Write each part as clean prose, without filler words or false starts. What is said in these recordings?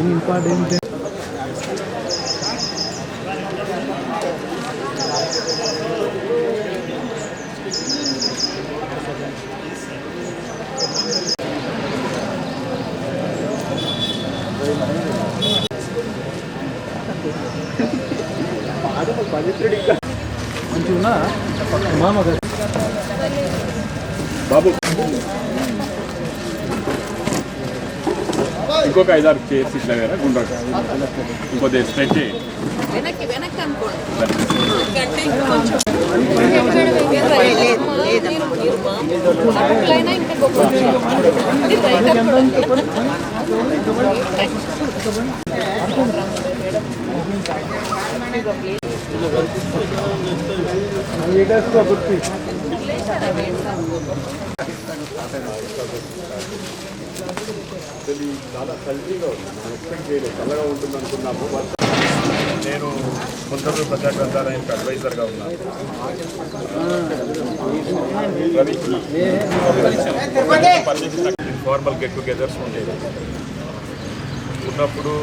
Important మంచిగా మామ బాబు ఇంకొక 5-6 చైర్స్ ఇట్లా వేరే గుండ్రగా ఇంకొద్ది స్ట్రెచ్ వెనక్కి అనుకోండి. చాలా కల్తీగా ఉంది. మనం ఎక్స్పెక్ట్ చేయలేదు చల్లగా ఉంటుంది అనుకున్నాము. నేను కొంతమంది ప్రజా గ్రంథాలయానికి అడ్వైజర్గా ఉన్నాను. ఇన్ఫార్మల్ గెట్ టుగెదర్స్ ఉండేది. ఉన్నప్పుడు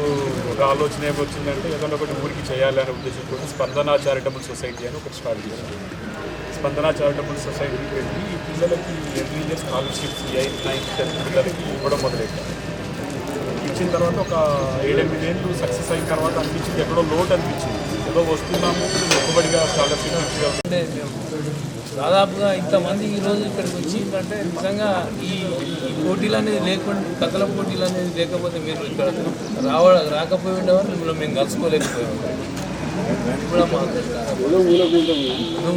ఒక ఆలోచన ఏమొచ్చిందంటే ఏదైనా ఒకటి ఊరికి చేయాలి అనే ఉద్దేశంతో స్పందన చారిటబుల్ సొసైటీ అని ఒకటి స్టార్ట్ చేశాను. స్పందన చారిటబుల్ సొసైటీకి వెళ్ళి పిల్లలకి every year scholarships 8th, 9th, 10th పిల్లలకి ఇవ్వడం మొదలెట్టాను. ఇచ్చిన తర్వాత ఒక 7-8 ఏళ్ళు సక్సెస్ అయిన తర్వాత అనిపించింది ఎక్కడో లోటు అనిపించింది. ఏదో వస్తున్నాము ఒక్కబడిగా స్కాలర్షిప్ అంటే దాదాపుగా ఇంతమంది ఈరోజు ఇక్కడికి వచ్చిందంటే నిజంగా ఈ పోటీలు అనేది లేకుండా కథల పోటీలు అనేది లేకపోతే మీరు ఇక్కడ రాకపోయి ఉండేవారు మిమ్మల్ని మేము కలుసుకోలేకపోయాము. కూడా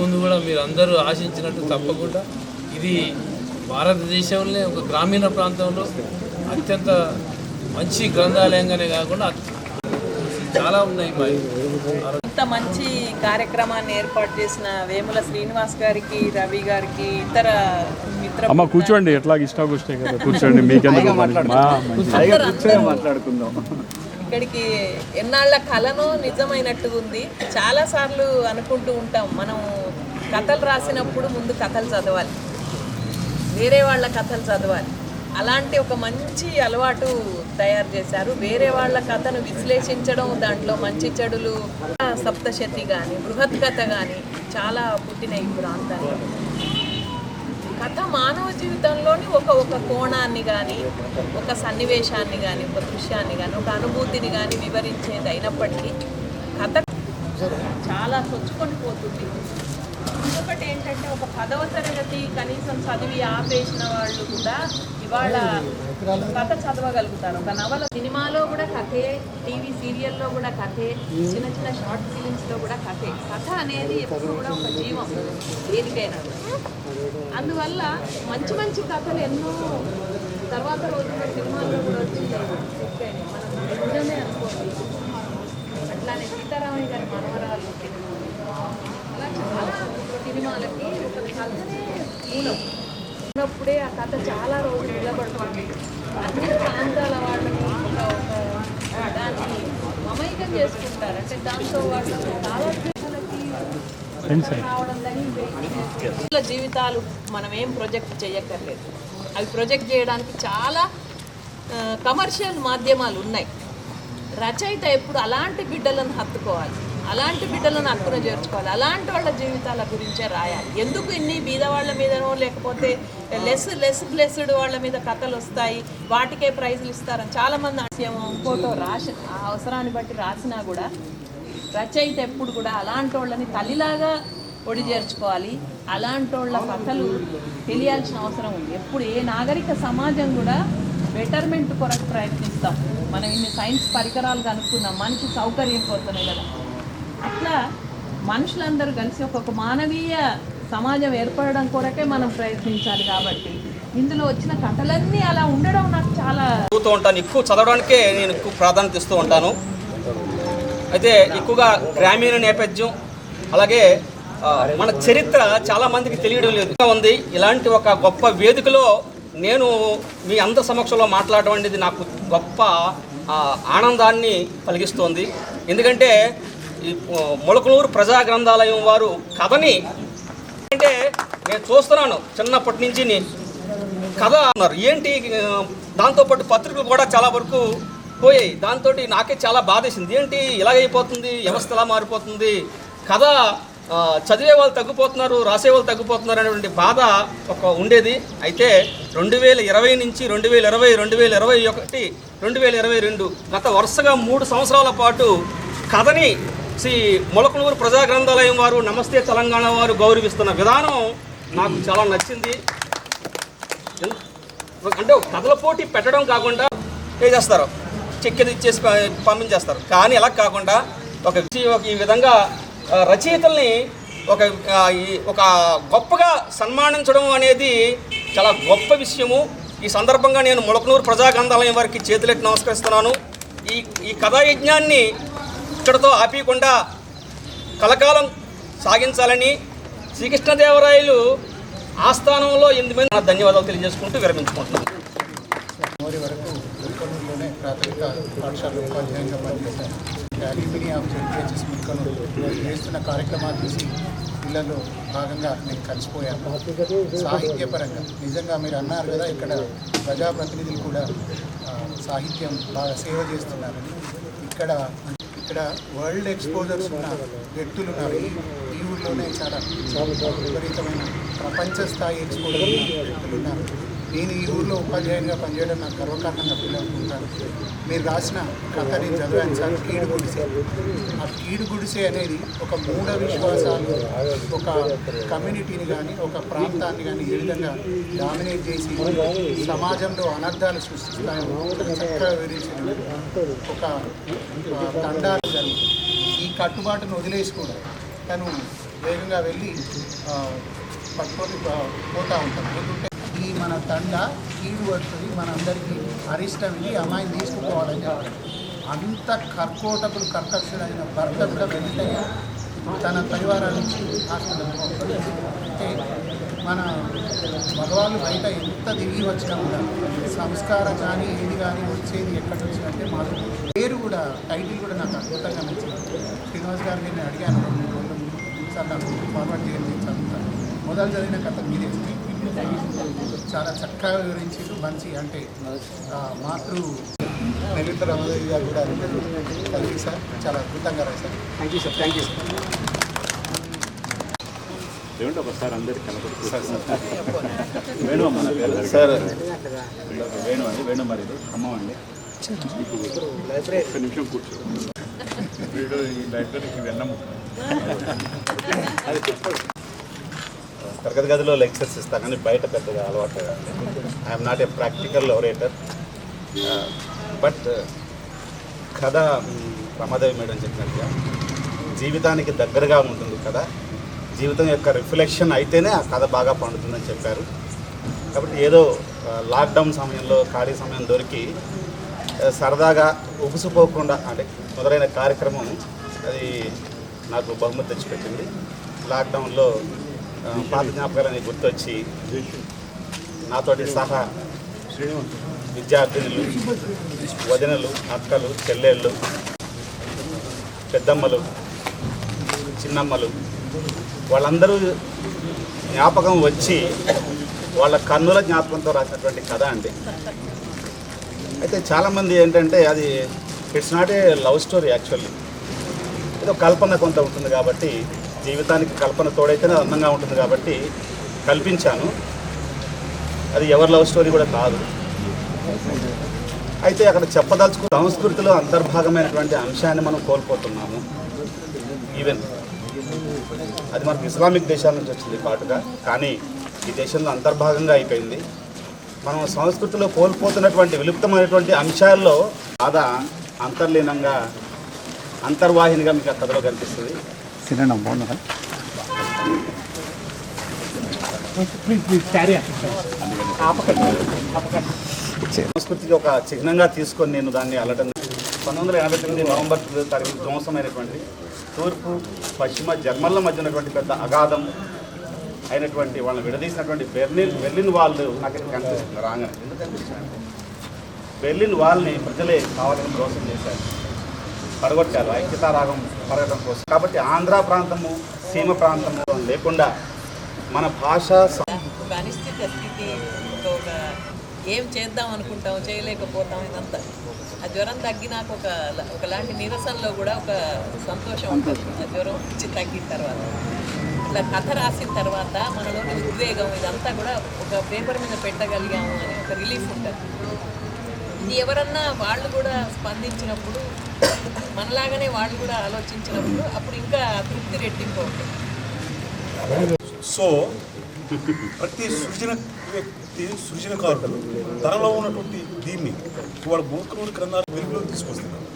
ముందు కూడా మీరు అందరూ ఆశించినట్టు తప్పకుండా ఇది భారతదేశంలో ఒక గ్రామీణ ప్రాంతంలో అత్యంత మంచి గ్రంథాలయంగానే కాకుండా చాలా ఉన్నాయి. ఇంత మంచి కార్యక్రమాన్ని ఏర్పాటు చేసిన వేముల శ్రీనివాస్ గారికి, రవి గారికి, ఇతర మిత్ర కూర్చోండి ఎట్లా ఇష్టాగోష్టే కదా కూర్చోండి. మీకెందుకు మాట్లాడుకుందాం. ఇక్కడికి ఎన్నాళ్ళ కళను నిజమైనట్టుగా ఉంది. చాలాసార్లు అనుకుంటూ ఉంటాం మనం కథలు రాసినప్పుడు ముందు కథలు చదవాలి, వేరే వాళ్ళ కథలు చదవాలి. అలాంటి ఒక మంచి అలవాటు తయారు చేశారు. వేరే వాళ్ళ కథను విశ్లేషించడం, దాంట్లో మంచి చెడులు, సప్తశతి కానీ బృహత్ కథ కానీ చాలా పుట్టినాయి ఈ ప్రాంతాల్లో. కథ మానవ జీవితంలోని ఒక కోణాన్ని కానీ, ఒక సన్నివేశాన్ని కానీ, ఒక దృశ్యాన్ని కానీ, ఒక అనుభూతిని కానీ వివరించేది అయినప్పటికీ కథ చాలా చొచ్చుకొని పోతుంది. ఇంకొకటి ఏంటంటే ఒక 10వ తరగతి కనీసం చదివి ఆపేసిన వాళ్ళు కూడా ఇవాళ కథ చదవగలుగుతారు. ఒక నవల, సినిమాలో కూడా కథే, టీవీ సీరియల్లో కూడా కథే, చిన్న చిన్న షార్ట్ ఫిలిమ్స్లో కూడా కథే. కథ అనేది ఎప్పుడు కూడా ఒక జీవం దేనికైనా. అందువల్ల మంచి మంచి కథలు ఎన్నో తర్వాత రోజుల్లో సినిమాల్లో కూడా వచ్చి మనం నిజమే అనుకోండి. అట్లానే సీతారామయ్య గారి మనవరాలు అలా చాలా సినిమాలకి ఒక కథనే మూలం ఉన్నప్పుడే ఆ కథ చాలా రోజులు నిలబడుతుంది. అన్ని ప్రాంతాల వాళ్ళని దాన్ని మమైకం చేసుకుంటారు. అంటే దాంతో వాళ్ళు చాలా రావడం దాన్ని జీవితాలు మనం ఏం ప్రొజెక్ట్ చేయక్కర్లేదు. అవి ప్రొజెక్ట్ చేయడానికి చాలా కమర్షియల్ మాధ్యమాలు ఉన్నాయి. రచయిత ఎప్పుడు అలాంటి బిడ్డలను హత్తుకోవాలి, అలాంటి బిడ్డలను హక్కున చేర్చుకోవాలి, అలాంటి వాళ్ళ జీవితాల గురించే రాయాలి. ఎందుకు ఇన్ని బీదవాళ్ళ మీదనో లేకపోతే లెస్ బ్లెస్డ్ వాళ్ళ మీద కథలు వస్తాయి, వాటికే ప్రైజులు ఇస్తారని చాలామంది ఫోటో రాసి ఆ అవసరాన్ని బట్టి రాసినా కూడా రచయిత ఎప్పుడు కూడా అలాంటి వాళ్ళని తల్లిలాగా ఒడి చేర్చుకోవాలి. అలాంటి వాళ్ళ కథలు తెలియాల్సిన అవసరం ఉంది. ఎప్పుడు ఏ నాగరిక సమాజం కూడా బెటర్మెంట్ కొరకు ప్రయత్నిస్తాం. మనం ఇన్ని సైన్స్ పరికరాలు కనుక్కున్నాం మనిషి సౌకర్యం కోసమే కదా. అట్లా మనుషులందరూ కలిసి ఒక్కొక్క మానవీయ సమాజం ఏర్పడడం కొరకే మనం ప్రయత్నించాలి. కాబట్టి ఇందులో వచ్చిన కథలన్నీ అలా ఉండడం నాకు చాలా చదువుతూ ఉంటాను. ఎక్కువ చదవడానికే నేను ఎక్కువ ప్రాధాన్యత ఇస్తూ ఉంటాను. అయితే ఎక్కువగా గ్రామీణ నేపథ్యం అలాగే మన చరిత్ర చాలామందికి తెలియడం లేదు ఉంది. ఇలాంటి ఒక గొప్ప వేదికలో నేను మీ అందరి సమక్షంలో మాట్లాడడం అనేది నాకు గొప్ప ఆనందాన్ని కలిగిస్తోంది. ఎందుకంటే ఈ మొలకలూరు ప్రజా గ్రంథాలయం వారు కథని అంటే నేను చూస్తున్నాను చిన్నప్పటి నుంచి కథ అన్నారు ఏంటి, దాంతోపాటు పత్రికలు కూడా చాలా వరకు పోయాయి. దాంతో నాకే చాలా బాధేసింది. ఏంటి ఇలాగైపోతుంది, వ్యవస్థ ఎలా మారిపోతుంది, కథ చదివే వాళ్ళు తగ్గిపోతున్నారు, రాసే వాళ్ళు తగ్గిపోతున్నారు అనేటువంటి బాధ ఒక ఉండేది. అయితే 2020 నుంచి 2020, 2021, 2022 గత వరుసగా 3 సంవత్సరాల పాటు కథని శ్రీ మొలకలూరు ప్రజా గ్రంథాలయం వారు, నమస్తే తెలంగాణ వారు గౌరవిస్తున్న విధానం నాకు చాలా నచ్చింది. అంటే కథల పోటీ పెట్టడం కాకుండా ఏం చేస్తారు, చెక్కేది ఇచ్చేసి పంపించేస్తారు. కానీ అలా కాకుండా ఈ విధంగా రచయితల్ని ఒక గొప్పగా సన్మానించడం అనేది చాలా గొప్ప విషయము. ఈ సందర్భంగా నేను మొలకలూరు ప్రజా గ్రంథాలయం వారికి చేతులెత్తి నమస్కరిస్తున్నాను. ఈ కథాయజ్ఞాన్ని ఇక్కడతో ఆపకుండా కలకాలం సాగించాలని శ్రీకృష్ణదేవరాయలు ఆస్థానంలో 8 మంది ధన్యవాదాలు తెలియజేసుకుంటూ విరమించుకుంటున్నాను. మోరి వరకు ముల్కనూరులోనే ప్రాథమిక పాఠశాల ఉపాధ్యాయునిగా పనిచేశాను. అల్యూమిని ఆఫ్ జెడ్పిహెచ్ఎస్ ముల్కనూరు చేస్తున్న కార్యక్రమాలు చూసి పిల్లల్లో భాగంగా నేను కలిసిపోయాను. సాహిత్యపరంగా నిజంగా మీరు అన్నారు కదా, ఇక్కడ ప్రజాప్రతినిధులు కూడా సాహిత్యం బాగా సేవ చేస్తున్నారని. ఇక్కడ వరల్డ్ ఎక్స్పోజర్స్ ఉన్న వ్యక్తులు ఉన్నారు. ఈ ఊళ్ళోనే చాలా విపరీతమైన ప్రపంచ స్థాయి ఎక్స్పోజర్ ఉన్న వ్యక్తులు ఉన్నారు. నేను ఈ ఊళ్ళో ఉపాధ్యాయునిగా పనిచేయడం నాకు గర్వకారణంగా ఫీల్ అవుతుంటాను. మీరు రాసిన కథ నేను చదివాను సార్, కీడు గుడిసె. ఆ కీడు గుడిసె అనేది ఒక మూఢ విశ్వాసాలు, ఒక కమ్యూనిటీని కానీ ఒక ప్రాంతాన్ని కానీ ఏ విధంగా డామినేట్ చేసి సమాజంలో అనర్థాలు సృష్టిస్తాయో చక్కగా వివరించిన ఒక తండాలు జరుగుతుంది. ఈ కట్టుబాటును వదిలేసి కూడా తను వేగంగా వెళ్ళి పట్టుకొని పోతూ ఉంటాను. ఈ మన తండ కీడు పడుతుంది, మనందరికీ అరిష్టం, ఈ అమ్మాయిని తీసుకుపోవాలని అంత కర్కశుడైన భర్త కూడా వెంటనే తన పరివారాల నుంచి హాస్పిటల్. అంటే మన మగవాళ్ళు బయట ఎంత దిగి వచ్చినా కూడా సంస్కారం కానీ ఏది కానీ వచ్చేది ఎక్కడి నుంచి అంటే మాకు పేరు కూడా టైటిల్ కూడా నాకు అద్భుతంగా నచ్చింది. శ్రీనివాస్ గారు నేను అడిగాను 2 రోజుల ముందు సార్ నాకు ఫార్వర్డ్ చేయండి చదువుతాను. మొదలు చదివిన కథ మీదే చాలా చక్కగా వివరించారు. మంచి అంటే మాతృ నెల్లూరు రామదేవి గారు కూడా కలిగి సార్ చాలా అద్భుతంగా రాశారు. Thank you sir. Thank you sir. ఏమిటి ఒకసారి అందరికి కనపడుతుంది సార్. వేణు అమ్మ సార్, వేణు అండి, వేణు మరి అమ్మ అండి. ఒక్క నిమిషం కూర్చో. వీడు ఈ లైబ్రరీకి వెన్నము. తరగతి గదిలో లెక్చర్స్ ఇస్తాను కానీ బయట పెద్దగా అలవాటు లేదండి. I'm not a practical orator. But కథ రమాదేవి మేడం చెప్పినట్టుగా జీవితానికి దగ్గరగా ఉంటుంది కదా, జీవితం యొక్క రిఫ్లెక్షన్ అయితేనే ఆ కథ బాగా పండుతుందని చెప్పారు. కాబట్టి ఏదో లాక్డౌన్ సమయంలో ఖాళీ సమయం దొరికి సరదాగా ఉగుసుపోకుండా అంటే మొదలైన కార్యక్రమం అది నాకు బహుమతి తెచ్చిపెట్టింది. లాక్డౌన్లో పాత జ్ఞాపకాలని గుర్తొచ్చి నాతోటి సహా విద్యార్థినులు, వదినలు, అక్కలు, చెల్లెళ్ళు, పెద్దమ్మలు, చిన్నమ్మలు వాళ్ళందరూ జ్ఞాపకం వచ్చి వాళ్ళ కన్నుల జ్ఞాపకంతో రాసినటువంటి కథ అండి. అయితే చాలామంది ఏంటంటే అది it's not a love story, actually ఏదో కల్పన కొంత ఉంటుంది కాబట్టి జీవితానికి కల్పన తోడైతేనే అందంగా ఉంటుంది కాబట్టి కల్పించాను. అది ఎవరి లవ్ స్టోరీ కూడా కాదు. అయితే అక్కడ చెప్పదలుచుకున్న సంస్కృతిలో అంతర్భాగమైనటువంటి అంశాన్ని మనం కోల్పోతున్నాము. ఈవెన్ అది మనకు ఇస్లామిక్ దేశాల నుంచి వచ్చింది పాటుగా, కానీ ఈ దేశంలో అంతర్భాగంగా అయిపోయింది. మనం సంస్కృతిలో కోల్పోతున్నటువంటి విలుప్తమైనటువంటి అంశాల్లో బాధ అంతర్లీనంగా అంతర్వాహినిగా మీకు ఆ కథలో కనిపిస్తుంది. సంస్కృతికి ఒక చిహ్నంగా తీసుకొని నేను దాన్ని అల్లటం 1989 నవంబర్ 9వ తారీఖు ధ్వంసమైనటువంటి తూర్పు పశ్చిమ జర్మన్ల మధ్య ఉన్నటువంటి పెద్ద అగాధం అయినటువంటి వాళ్ళని విడదీసినటువంటి బెర్లిన్ వాళ్ళు నాకు ఇక్కడ కనిపిస్తుంది రాగానే. ఎందుకు కనిపిస్తుంది? బెర్లిన్ వాళ్ళని ప్రజలే కావాలని మోసం చేశారు, పడగొట్టారు ఐక్యతారాగం పరగడం కోసం. కాబట్టి ఆంధ్ర ప్రాంతము సీమ ప్రాంతము లేకుండా మన భాష ఒక అనిశ్చిత స్థితి, ఒక ఏం చేద్దాం అనుకుంటాం చేయలేకపోతాం, ఇదంతా ఆ జ్వరం తగ్గినాక ఒకలాంటి నిరసనలో కూడా ఒక సంతోషం ఉంటుంది. ఆ జ్వరం వచ్చి తగ్గిన తర్వాత ఇట్లా కథ రాసిన తర్వాత మనలోని ఉద్వేగం ఇదంతా కూడా ఒక పేపర్ మీద పెట్టగలిగాము అని ఒక రిలీఫ్ ఉంటుంది. ఇది ఎవరన్నా వాళ్ళు కూడా స్పందించినప్పుడు, మనలాగానే వాళ్ళు కూడా ఆలోచించినప్పుడు అప్పుడు ఇంకా తృప్తి రెట్టింపు ఉంటుంది. సో ప్రతి వ్యక్తి సృజనకారుడు తనలో ఉన్నటువంటి దీన్ని వాడు మూర్ఖుడి గ్రంథాలు వెలుగులోకి తీసుకొస్తున్నారు.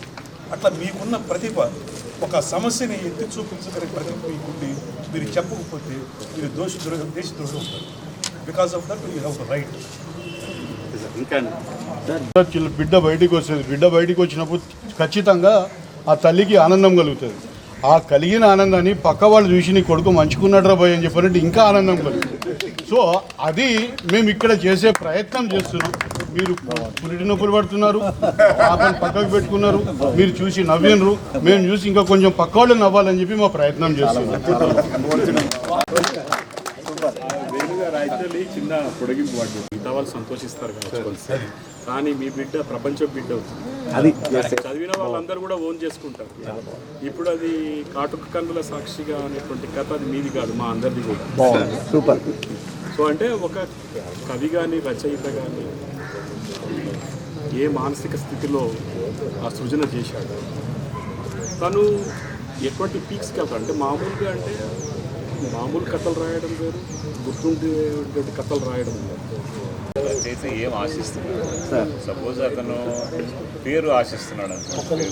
అట్లా మీకున్న ప్రతిభ, ఒక సమస్యని ఎత్తి చూపించగలిగే ప్రతిభ మీకుండి మీరు చెప్పకపోతే మీరు దేశద్రోహులు ఉంటారు. Because of that you have the right. ఇంకా బిడ్డ బయటికి వస్తుంది. బిడ్డ బయటికి వచ్చినప్పుడు ఖచ్చితంగా ఆ తల్లికి ఆనందం కలుగుతుంది. ఆ కలిగిన ఆనందాన్ని పక్క వాళ్ళు చూసి నీ కొడుకు మంచుకున్నాడు రా భయ్ అని చెప్పినట్టు ఇంకా ఆనందం కలుగుతుంది. సో అది మేము ఇక్కడ చేసే ప్రయత్నం చేస్తున్నాం. మీరు పురిటి నొప్పులు పడుతున్నారు, పాపని పక్కకు పెట్టుకున్నారు, మీరు చూసి నవ్వినరు, మేము చూసి ఇంకా కొంచెం పక్క వాళ్ళు నవ్వాలని చెప్పి మా ప్రయత్నం చేస్తున్నాం. యాక్చువల్లీ చిన్న పొడిగింపు వాటి మిగతా వాళ్ళు సంతోషిస్తారు కావచ్చు, కానీ మీ బిడ్డ ప్రపంచ బిడ్డ అవుతుంది. అది చదివిన వాళ్ళందరూ కూడా ఓన్ చేసుకుంటారు. ఇప్పుడు అది కాటుక కన్నుల సాక్షిగా అనేటువంటి కథ అది మీది కాదు, మా అందరిది కూడా. సూపర్. సో అంటే ఒక కవి కానీ రచయిత కానీ ఏ మానసిక స్థితిలో ఆ సృజన చేశాడు, తను ఎటువంటి పీక్స్కి వెళ్తాడు. అంటే మామూలుగా అంటే మామూలు కథలు రాయడం వేరు, గుర్తుండేటువంటి కథలు రాయడం వేరు. చేసి ఏం ఆశిస్తున్నాడు? సపోజ్ అతను పేరు ఆశిస్తున్నాడు అనుకోండి,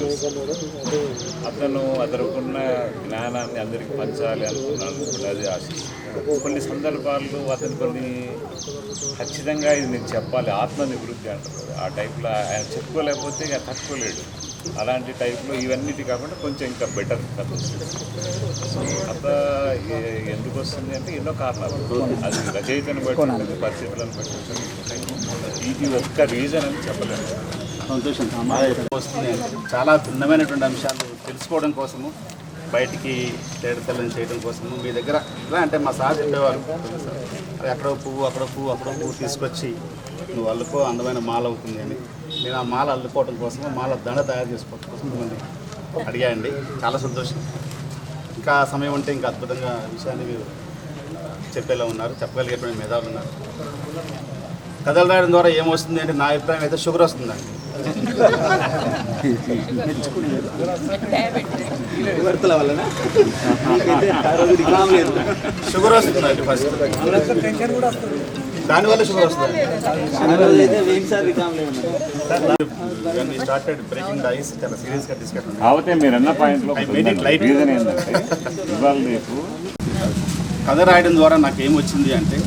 అతనుకున్న జ్ఞానాన్ని అందరికీ పంచాలి అనుకున్నాడు, అది ఆశిస్తున్నాడు. కొన్ని సందర్భాల్లో అతను కొన్ని ఖచ్చితంగా ఇది నేను చెప్పాలి, ఆత్మ నివృత్తి అంటారు. ఆ టైప్లో ఆయన చెప్పుకోలేకపోతే ఇక తట్టుకోలేడు. అలాంటి టైప్లో ఇవన్నిటి కాకుండా కొంచెం ఇంకా బెటర్ కథ వస్తుంది. కథ ఎందుకు వస్తుంది అంటే ఎన్నో కారణాలు, అది రచయితను బట్టి ఉంటుంది, పరిస్థితులను బట్టి ఉంటుంది. ఇది ఒక్క రీజన్ అని చెప్పలేము. సంతోషం వస్తుంది. చాలా భిన్నమైనటువంటి అంశాలు తెలుసుకోవడం కోసము, బయటికి తేడతెల్లని చేయడం కోసము మీ దగ్గర ఎలా అంటే మా సార్ చెప్పేవారు, ఎక్కడో పువ్వు అక్కడో పువ్వు అక్కడో పువ్వు తీసుకొచ్చి నువ్వు అల్లుకో అందమైన మాల అవుతుంది అని. నేను ఆ మాల అల్లుకోవడం కోసము, మాల దండ తయారు చేసుకోవడం కోసం మిమ్మల్ని అడిగాయండి. చాలా సంతోషం. ఇంకా సమయం ఉంటే ఇంకా అద్భుతంగా విషయాన్ని మీరు చెప్పేలా ఉన్నారు, చెప్పగలిగేటువంటి మేధావులు ఉన్నారు. కథలు రాయడం ద్వారా ఏమొస్తుంది అంటే నా అభిప్రాయం అయితే షుగర్ వస్తుందండి. షుగర్ వస్తుందండి ఫస్ట్, దానివల్ల షుగర్ వస్తుంది. స్టార్టెడ్ బ్రేకింగ్ ద ఐస్, చాలా సీరియస్గా డిస్కషన్. కాకపోతే మీరు అన్న పాయింట్లో రీజన్ ఏంటంటే ఇవాళ రేపు కథ రాయడం ద్వారా నాకు ఏమొచ్చింది అంటే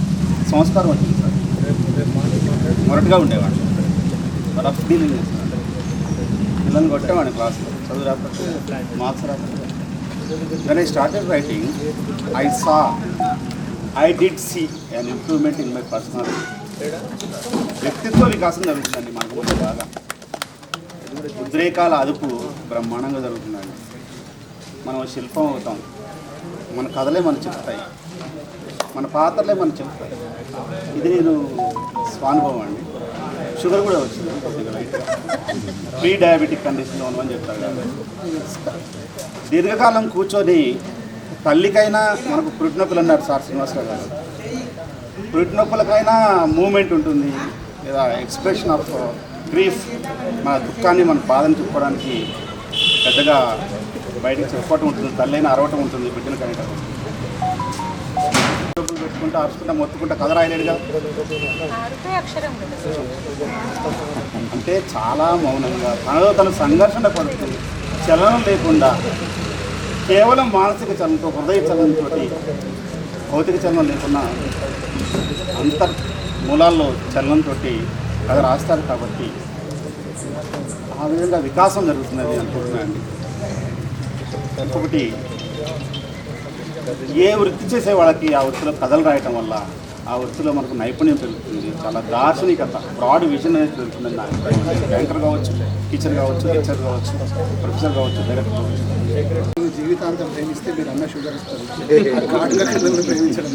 సంస్కారం వచ్చింది సార్. మొరటుగా ఉండేవాడు, రఫ్ డీలింగ్ చేస్తున్నాడు, పిల్లల్ని కొట్టేవాడిని క్లాస్లో, చదువు రాకపోతే మార్క్స్ రాకపోతే. When I started writing I did see an improvement in my personality. వ్యక్తిత్వ వికాసం జరుగుతుందండి మనకు బాగా. ఉద్రేకాల అదుపు బ్రహ్మాండంగా జరుగుతుందండి. మనం శిల్పం అవుతాం, మన కథలే మనం చెప్తాయి, మన పాత్రలే మనం చెప్తాయి. ఇది నేను స్వానుభవం అండి. షుగర్ కూడా వచ్చింది, ప్రీ డయాబెటిక్ కండిషన్లో ఉన్నామని చెప్తారు కదా. దీర్ఘకాలం కూర్చొని తల్లికైనా మనకు పురిటినొప్పులు అన్నారు సార్ శ్రీనివాసరావు గారు. పురిటినొప్పులకైనా మూమెంట్ ఉంటుంది, లేదా ఎక్స్ప్రెషన్ ఆఫ్ గ్రీఫ్, మన దుఃఖాన్ని మన బాధను చెప్పుకోవడానికి పెద్దగా బయటకు చెప్పుకోవటం ఉంటుంది. తల్లి అయినా అరవటం ఉంటుంది, బిడ్డలు కనుక పెట్టుకుంటా అరుచుకుంటా మొత్తుకుంటా కథ రాయలేడు కదా. అంటే చాలా మౌనంగా తనలో తన సంఘర్షణ పడుతుంది, చలనం లేకుండా, కేవలం మానసిక చలనంతో, హృదయ చలనంతో, భౌతిక చలనం లేకుండా అంతర్ మూలాల్లో చలనంతో కథ రాస్తారు. కాబట్టి ఆ విధంగా వికాసం జరుగుతున్నది అనుకుంటున్నానండి. ఇంకొకటి, ఏ వృత్తి చేసే వాళ్ళకి ఆ వృత్తిలో కథలు రాయటం వల్ల ఆ వృత్తిలో మనకు నైపుణ్యం పెరుగుతుంది, చాలా దార్శనికత, బ్రాడ్ విజన్ అనేది పెరుగుతుందని నా అభిప్రాయం. యాంకర్ కావచ్చు, టీచర్ కావచ్చు, లెక్చర్ కావచ్చు, ప్రొఫెసర్ కావచ్చు, డైరెక్టర్ కావచ్చు. జీవితాంతం ప్రేమిస్తే మీరు అన్న షుగర్ ఇస్తారు. కాటుక కథలను ప్రేమించడం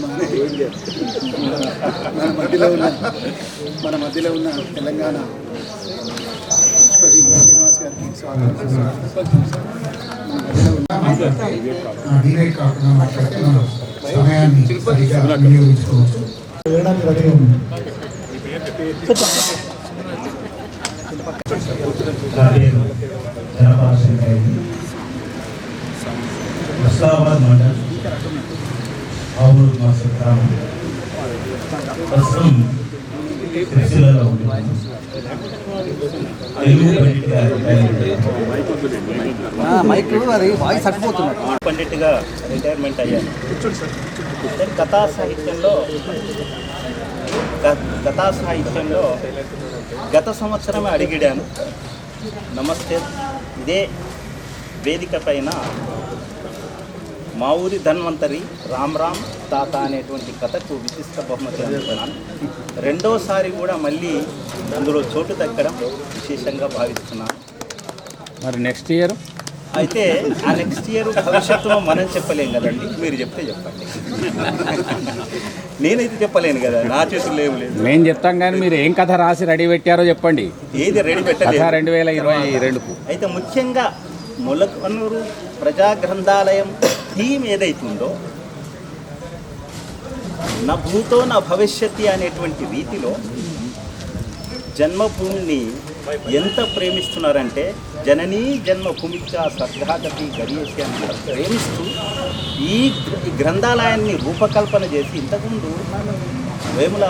మన మధ్యలో ఉన్న తెలంగాణ రాష్ట్రపతి శ్రీనివాస్ గారికి స్వాగతం. సమయాన్ని వినియోగించుకోవచ్చు. ముస్తాబాద్ మండల్ ఆవురు మాస్టర్ గ్రామం ప్రస్తుతం సిరిసిల్లలో ఉంది. పండిట్గా రిటైర్మెంట్ అయ్యాను. కథా సాహిత్యంలో గత సంవత్సరమే అడిగిడాను. నమస్తే, ఇదే వేదిక పైన మా ఊరి ధన్వంతరి రామ్ తాత అనేటువంటి కథకు విశిష్ట బహుమతి అందుకున్నాను. రెండోసారి కూడా మళ్ళీ అందులో చోటు దక్కడం విశేషంగా భావిస్తున్నాను. మరి నెక్స్ట్ ఇయర్ అయితే ఆ నెక్స్ట్ ఇయర్ భవిష్యత్తులో మనం చెప్పలేం కదండి, మీరు చెప్తే చెప్పండి. నేనైతే చెప్పలేను కదా, నా చేతుల్లో ఏం లేదు. మేము చెప్తాం కానీ మీరు ఏం కథ రాసి రెడీ పెట్టారో చెప్పండి. ఏది రెడీ పెట్టలేదు 2022కు. అయితే ముఖ్యంగా మొలకనూరు ప్రజా గ్రంథాలయం థీమ్ ఏదైతుందో, నా భూతో నా భవిష్యత్తు అనేటువంటి రీతిలో జన్మభూమిని ఎంత ప్రేమిస్తున్నారంటే, జననీ జన్మభూమిగా స్వర్గాగతి గడియేసి అని ప్రేమిస్తూ ఈ గ్రంథాలయాన్ని రూపకల్పన చేసి, ఇంతకుముందు వేముల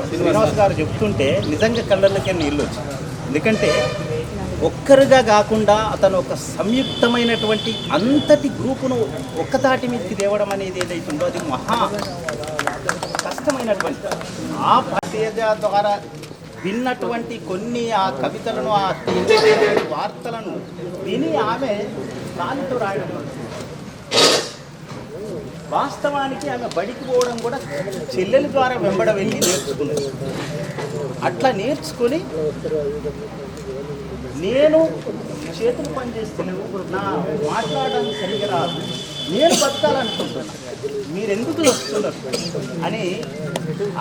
శ్రీనివాస్ గారు చెప్తుంటే నిజంగా కళ్ళకి నీళ్ళు వచ్చాయి. ఎందుకంటే ఒక్కరుగా కాకుండా అతను ఒక సంయుక్తమైనటువంటి అంతటి గ్రూపును ఒక్కతాటి మీదకి తేవడం అనేది ఏదైతుందో అది మహా కష్టమైనటువంటి. ఆ పత్రిక ద్వారా విన్నటువంటి కొన్ని ఆ కవితలను, ఆ వార్తలను విని ఆమె దానితో రాయడం. వాస్తవానికి ఆమె బడికి పోవడం కూడా చెల్లెల ద్వారా వెంబడ వెళ్ళి నేర్చుకున్నది. అట్లా నేర్చుకొని నేను చేతులు పనిచేస్తున్నాను, నా మాట్లాడడానికి సరిగా రాదు, నేను బతకాలనుకుంటున్నా, మీరెందుకు వస్తున్నారు అని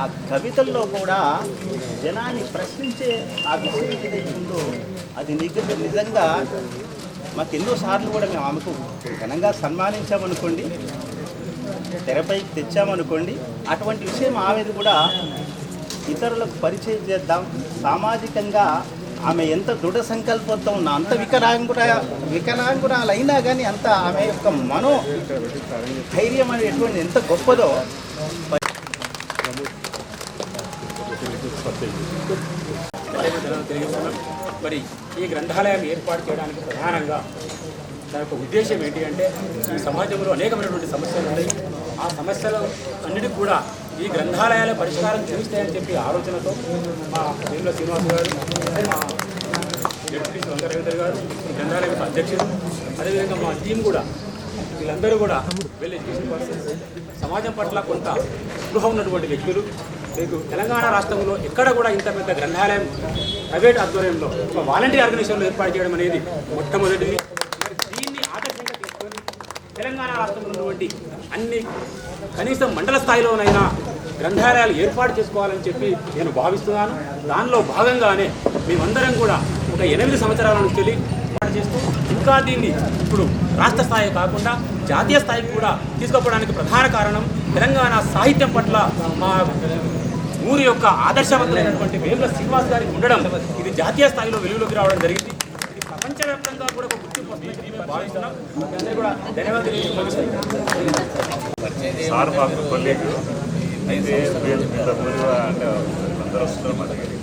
ఆ కవితల్లో కూడా జనాన్ని ప్రశ్నించే ఆ విషయం ఏదైతే ఉందో అది నిజంగా మాకు ఎన్నోసార్లు కూడా మేము ఆమెకు ఘనంగా సన్మానించామనుకోండి, తెరపైకి తెచ్చామనుకోండి. అటువంటి విషయం ఆమెది కూడా ఇతరులకు పరిచయం చేద్దాం. సామాజికంగా ఆమె ఎంత దృఢ సంకల్పంతో ఉన్నా, అంత వికలాంగురాలైనా కానీ అంత ఆమె యొక్క ధైర్యం అనేటువంటి ఎంత గొప్పదో. మరి ఈ గ్రంథాలయం ఏర్పాటు చేయడానికి ప్రధానంగా దాని యొక్క ఉద్దేశం ఏంటి అంటే, ఈ సమాజంలో అనేకమైనటువంటి సమస్యలు ఉన్నాయి. ఆ సమస్యలు అన్నిటికీ కూడా ఈ గ్రంథాలయాల పరిష్కారం చూపిస్తాయని చెప్పి ఆలోచనతో మా వేముల శ్రీనివాస్ గారు, మా డిప్యూటీ రవీంద్ర గారు, గ్రంథాలయ అధ్యక్షులు, అదేవిధంగా మా టీం కూడా, వీళ్ళందరూ కూడా వెల్ ఎడ్యుకేషన్ పర్సన్స్, సమాజం పట్ల కొంత స్పృహ ఉన్నటువంటి వ్యక్తులు. మీకు తెలంగాణ రాష్ట్రంలో ఎక్కడ కూడా ఇంత పెద్ద గ్రంథాలయం ప్రైవేట్ ఆధ్వర్యంలో ఒక వాలంటీర్ ఆర్గనైజేషన్లో ఏర్పాటు చేయడం అనేది మొట్టమొదటిది. దీన్ని ఆదర్శంగా తీసుకొని తెలంగాణ రాష్ట్రంలో ఉన్నటువంటి అన్ని కనీసం మండల స్థాయిలోనైనా గ్రంథాలయాలు ఏర్పాటు చేసుకోవాలని చెప్పి నేను భావిస్తున్నాను. దానిలో భాగంగానే మేమందరం కూడా ఒక 8 సంవత్సరాల నుంచి ఏర్పాటు చేస్తూ ఇంకా దీన్ని ఇప్పుడు రాష్ట్ర స్థాయి కాకుండా జాతీయ స్థాయికి కూడా తీసుకుపోవడానికి ప్రధాన కారణం తెలంగాణ సాహిత్యం పట్ల మా ఊరి యొక్క ఆదర్శవంతులైనటువంటి వేముల శ్రీనివాస్ గారికి ఉండడం. ఇది జాతీయ స్థాయిలో వెలుగులోకి రావడం జరిగింది. ఇది ప్రపంచవ్యాప్తంగా కూడా ఒక గుర్తింపు వస్తుందని మేము భావిస్తున్నాం. కూడా ధన్యవాదాలు. సార్ మాకు కొలీగ్ అయితే ఇంతకుముందు అంటే అందరూ వస్తున్నారు మా దగ్గరికి,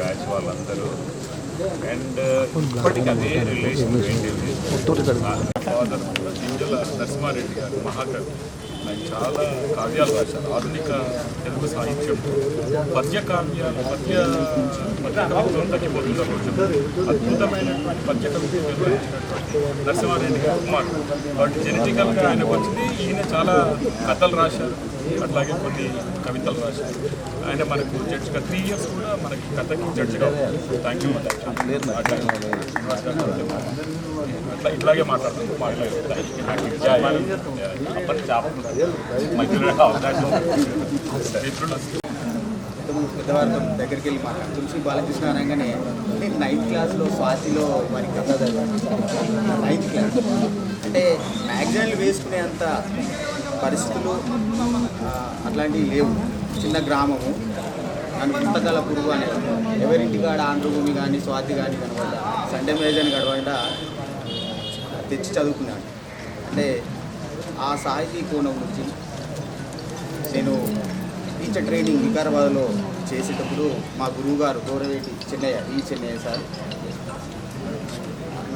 బ్యాచ్ వాళ్ళందరూ. అండ్ ఇప్పటికీ అదే రిలేషన్ మెయింటైన్ చేసి ఫాదర్ ఇంజల నరసింహారెడ్డి గారు మహాకవి, ఆయన చాలా కావ్యాలు రాశారు. ఆధునిక తెలుగు సాహిత్యం పద్య కావ్యాలు పద్య కవిత్వం తగ్గిపోతుందో కొంచెం అద్భుతమైనటువంటి పద్య కవిత్వం నిర్వహించినటువంటి నరసింహారెడ్డి కుమార్. వాటి జెనెటికల్గా ఆయనకు వచ్చింది. ఈయన చాలా కథలు రాశారు, అట్లాగే కొన్ని కవితలు రాశారు. ఆయన మనకు జడ్జిగా 3 years కూడా మనకి కథకి జడ్జిగా. Thank you. అట్లా ఇట్లాగే మాట్లాడుతుంది పెద్దవారితో దగ్గరికి వెళ్ళి మాట్లాడు. తులసి బాలకృష్ణ అనగానే నేను 9th క్లాస్లో స్వాతిలో వారి కథ చదివాను. 9th క్లాస్ అంటే మ్యాగజైన్లు వేసుకునేంత పరిస్థితులు అట్లాంటివి లేవు. చిన్న గ్రామము, నన్ను పుస్తకాల పురుగు అనే ఎవరింటికాడ ఆంధ్రభూమి కానీ స్వాతి కానీ కనబడ్డా సండే మ్యాగజైన్ కనబడ్డా తెచ్చి చదువుకున్నాను. అంటే ఆ సాహితీ కోణం నుంచి నేను టీచర్ ట్రైనింగ్ వికారాబాద్లో చేసేటప్పుడు మా గురువుగారు గౌరవేటి చెన్నయ్య సార్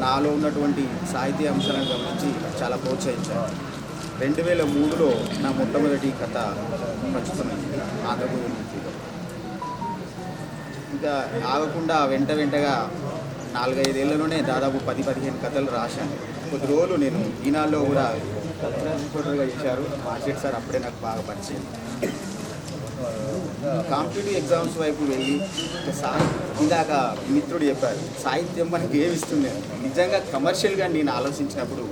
నాలో ఉన్నటువంటి సాహితీ అంశాలను గమనించి చాలా ప్రోత్సహించారు. 2003లో నా మొట్టమొదటి కథ ప్రచురితమైంది ఆంధ్రభూమి నుంచి. ఇంకా ఆగకుండా వెంటగా 4-5 ఏళ్లలోనే దాదాపు 10-15 కథలు రాశాను. కొద్ది రోజులు నేను ఈనాడులో కూడా రిపోర్టర్గా చేశారు. మార్కెట్ సార్ అప్పుడే నాకు బాగా పరిచయం. కాంపిటేటివ్ ఎగ్జామ్స్ వైపు వెళ్ళి ఇందాక మిత్రుడు చెప్పారు సాహిత్యం మనకి ఏమిస్తుంది. నిజంగా కమర్షియల్గా నేను ఆలోచించినప్పుడు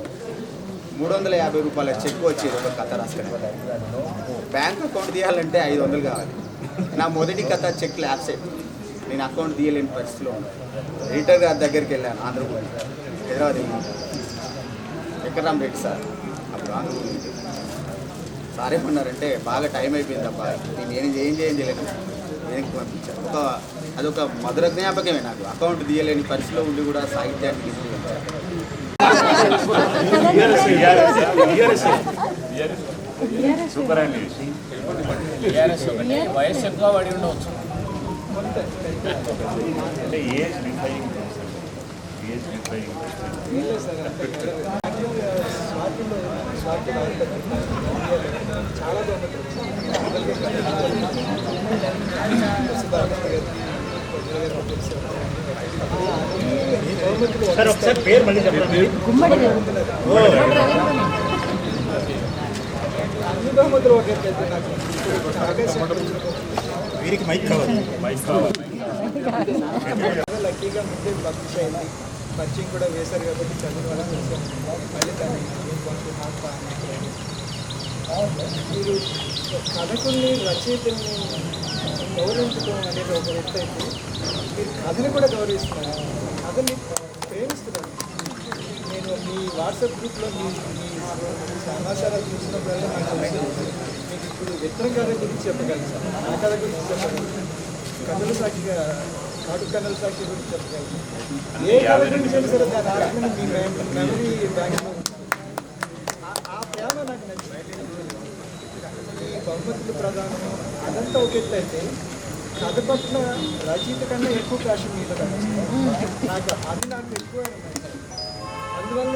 350 రూపాయల చెక్ వచ్చేది ఒక కథ రాసుకునే. బ్యాంక్ అకౌంట్ తీయాలంటే 500 కావాలి. నా మొదటి కథ చెక్ ల్యాబ్సెట్. నేను అకౌంట్ తీయలేని పరిస్థితిలో ఎడిటర్ గారి దగ్గరికి వెళ్ళాను. ఆంధ్రభూమి హైదరాబాద్ వెంకటరామ్ రెడ్డి సార్ అప్పుడు ఆంధ్రభూమి సార్ ఏమన్నారంటే బాగా టైం అయిపోయింది అబ్బా, నేను ఏం చేయలేదు వెనక్కి పంపించాను. అదొక మధుర జ్ఞాపకమే నాకు. అకౌంట్ తీయలేని పరిస్థితిలో ఉండి కూడా సాహిత్యాన్ని తీసుకుంటాను. సూపర్ అండి. వయసు ఎక్కువ పడి ఉండవచ్చు. అంటే ఏజ్ రిఫైయింగ్ చాలా సార్ ఒకసారి పేరు మళ్ళీ చెప్పండి. వీరికి మైక్ కావాలి. లక్కీగా ముందే పబ్లిష్ అయింది. పరిచయం కూడా వేశారు కాబట్టి చదివిన వాళ్ళ మళ్ళీ దాన్ని మీరు కథకుల్ని రచయితల్ని గౌరవించడం అనేది ఒక వ్యక్తి అయితే మీరు కథని కూడా గౌరవిస్తున్నారు, కథని ప్రేమిస్తున్నారు. నేను మీ వాట్సాప్ గ్రూప్లో మీ సమాచారాలు చూసినప్పుడల్లా నాకు తెలుసు మీకు ఇప్పుడు విక్రమ్ గారి గురించి చెప్పగలను సార్, నా కథ గురించి చెప్పగలను, కథల సాక్షిగా కాటు కథల సాక్షి గురించి చెప్పగలను. ఏ కథ గురించి అయినా సరే దాని ఆత్మని మీ మెమరీ బ్యాంక్లో ఆ ప్రేమ నాకు నచ్చింది. ఈ బహుమతులు ప్రధానము అదంతా ఒక ఎత్తు అయితే కథ పట్ల రచయిత కన్నా ఎక్కువ ప్యాషన్ మీద నాకు అది నాకు ఎక్కువ అందువల్ల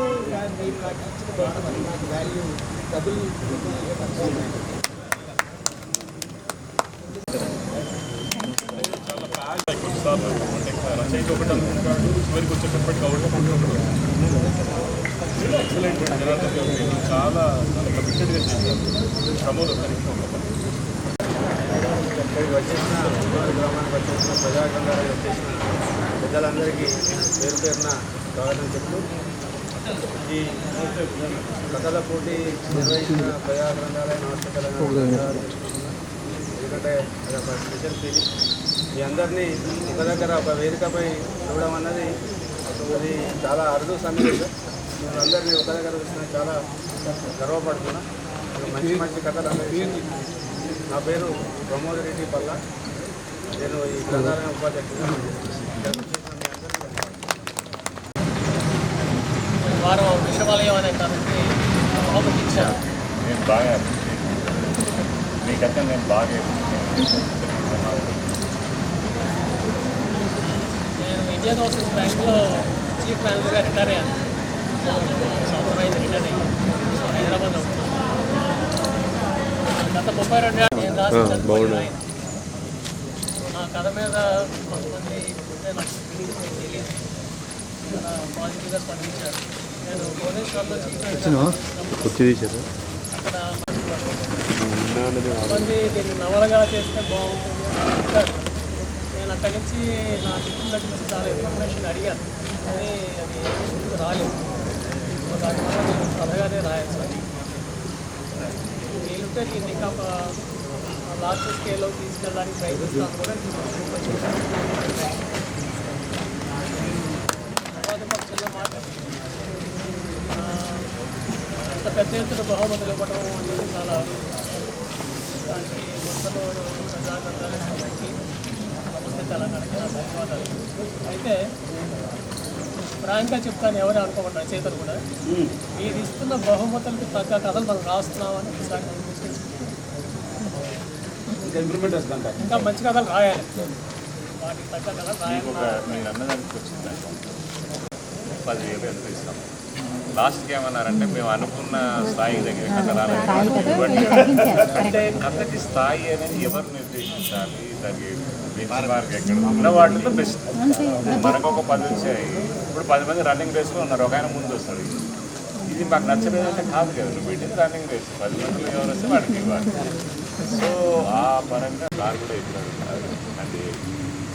మీరు నాకు ఇచ్చిన బహుమతి నాకు వాల్యూ డబుల్. కొన్నిసార్లు అంటే రచయిత ఒకటి అనుకుంటాడు, చివరికి వచ్చేటప్పటికి ఎక్సలెంట్ జనార్దన్ గారు చాలా కమిటెడ్గా చేశారు. శ్రమలో ఇక్కడికి వచ్చేసిన గ్రామానికి వచ్చేసిన ప్రజాగ్రంథాలకు వచ్చేసిన పెద్దలందరికీ పేరు పేరున స్వాగతం చెప్తూ ఈ కథల పోటీ నిర్వహించిన ప్రజాగ్రంథాలయ నమస్కారాలు. ఎందుకంటే అదొక స్పెషల్ ఫీలింగ్. మీ అందరినీ ఒక దగ్గర ఒక వేదికపై చూడడం అన్నది అది చాలా అరుదు సన్నివేశం. మీరు అందరినీ ఒక దగ్గర చూసిన చాలా గర్వపడుతున్నా. మంచి మంచి కథలు అందరికీ. నా పేరు ప్రమోద్ రెడ్డి పల్ల. నేను ఈ గ్రంథాలయ ఉపాధ్యక్షుడు. వారు విషవాలయం అనే కథకి ఇచ్చారు. నేను బాగా మీ కథ నేను బాగా నేను ఇండియన్ ఓవర్సీస్ బ్యాంక్లో చీఫ్ మేనేజర్గా రిటైర్ అయ్యాను. సంవత్సరం రిటైర్ అయ్యాను. హైదరాబాద్లో గత 32 ఏళ్ళు నేను రాసిన నా కథ మీద కొంతమంది నాకు తెలియదు పాజిటివ్గా స్పందించారు. నేను భువనేశ్వర్లో అక్కడ కొంతమంది దీన్ని నవలగా చేస్తే బాగుంటుంది అని చెప్పారు. నేను అక్కడి నుంచి నా చిత్రం దగ్గర నుంచి చాలా ఇన్ఫర్మేషన్ అడిగాను, కానీ అది రాలేదు. దానివల్ల నేను కథగానే రాయాలి సార్. వీలుంటే దీన్ని ఇంకా లార్జ్ స్కేల్లో తీసుకెళ్ళడానికి ప్రయత్నిస్తాను కూడా. తర్వాత ఒక చిన్న మాట, అంత పెద్ద ఎత్తున బహుమతులు ఇవ్వడం అనేది చాలా దానికి మొత్తలో ప్రజాగ్రత్తకి ప్రభుత్వ తెలంగాణకి నా ధన్యవాదాలు. అయితే ఫ్రాంక్గా చెప్తాను, ఎవరు అనుకోకుండా చేతలు కూడా మీరు ఇస్తున్న బహుమతులకు తగ్గ కథలు మనం రాస్తున్నామని ఒకసారి మనం ఇంకా మంచి కథలు రాయాలి, వాటికి తగ్గ కథలు రాయాలి. మీరు అన్నదానికి వచ్చింది 10,000 ఎంత ఇస్తాం. లాస్ట్కి ఏమన్నారంటే మేము అనుకున్న స్థాయి దగ్గర కథ రాలేదు. అంటే కథకి స్థాయి అనేది ఎవరు నిర్దేశించాలి, దానికి బెంచ్మార్క్ ఎక్కడ ఉన్న వాటిలో బెస్ట్. మనకు ఒక 10 వచ్చాయి, ఇప్పుడు 10 మంది రన్నింగ్ రేస్లో ఉన్నారు, ఒక ఆయన ముందు వస్తాడు. ఇది మాకు నచ్చలేదంటే కాదు కదా, నువ్వు పెట్టింది రన్నింగ్ రేస్, 10 మందిలో ఎవరు వస్తే వాడికి ఇవ్వాలి. సో ఆ పరంగా దాని కూడా ఎక్కువ అంటే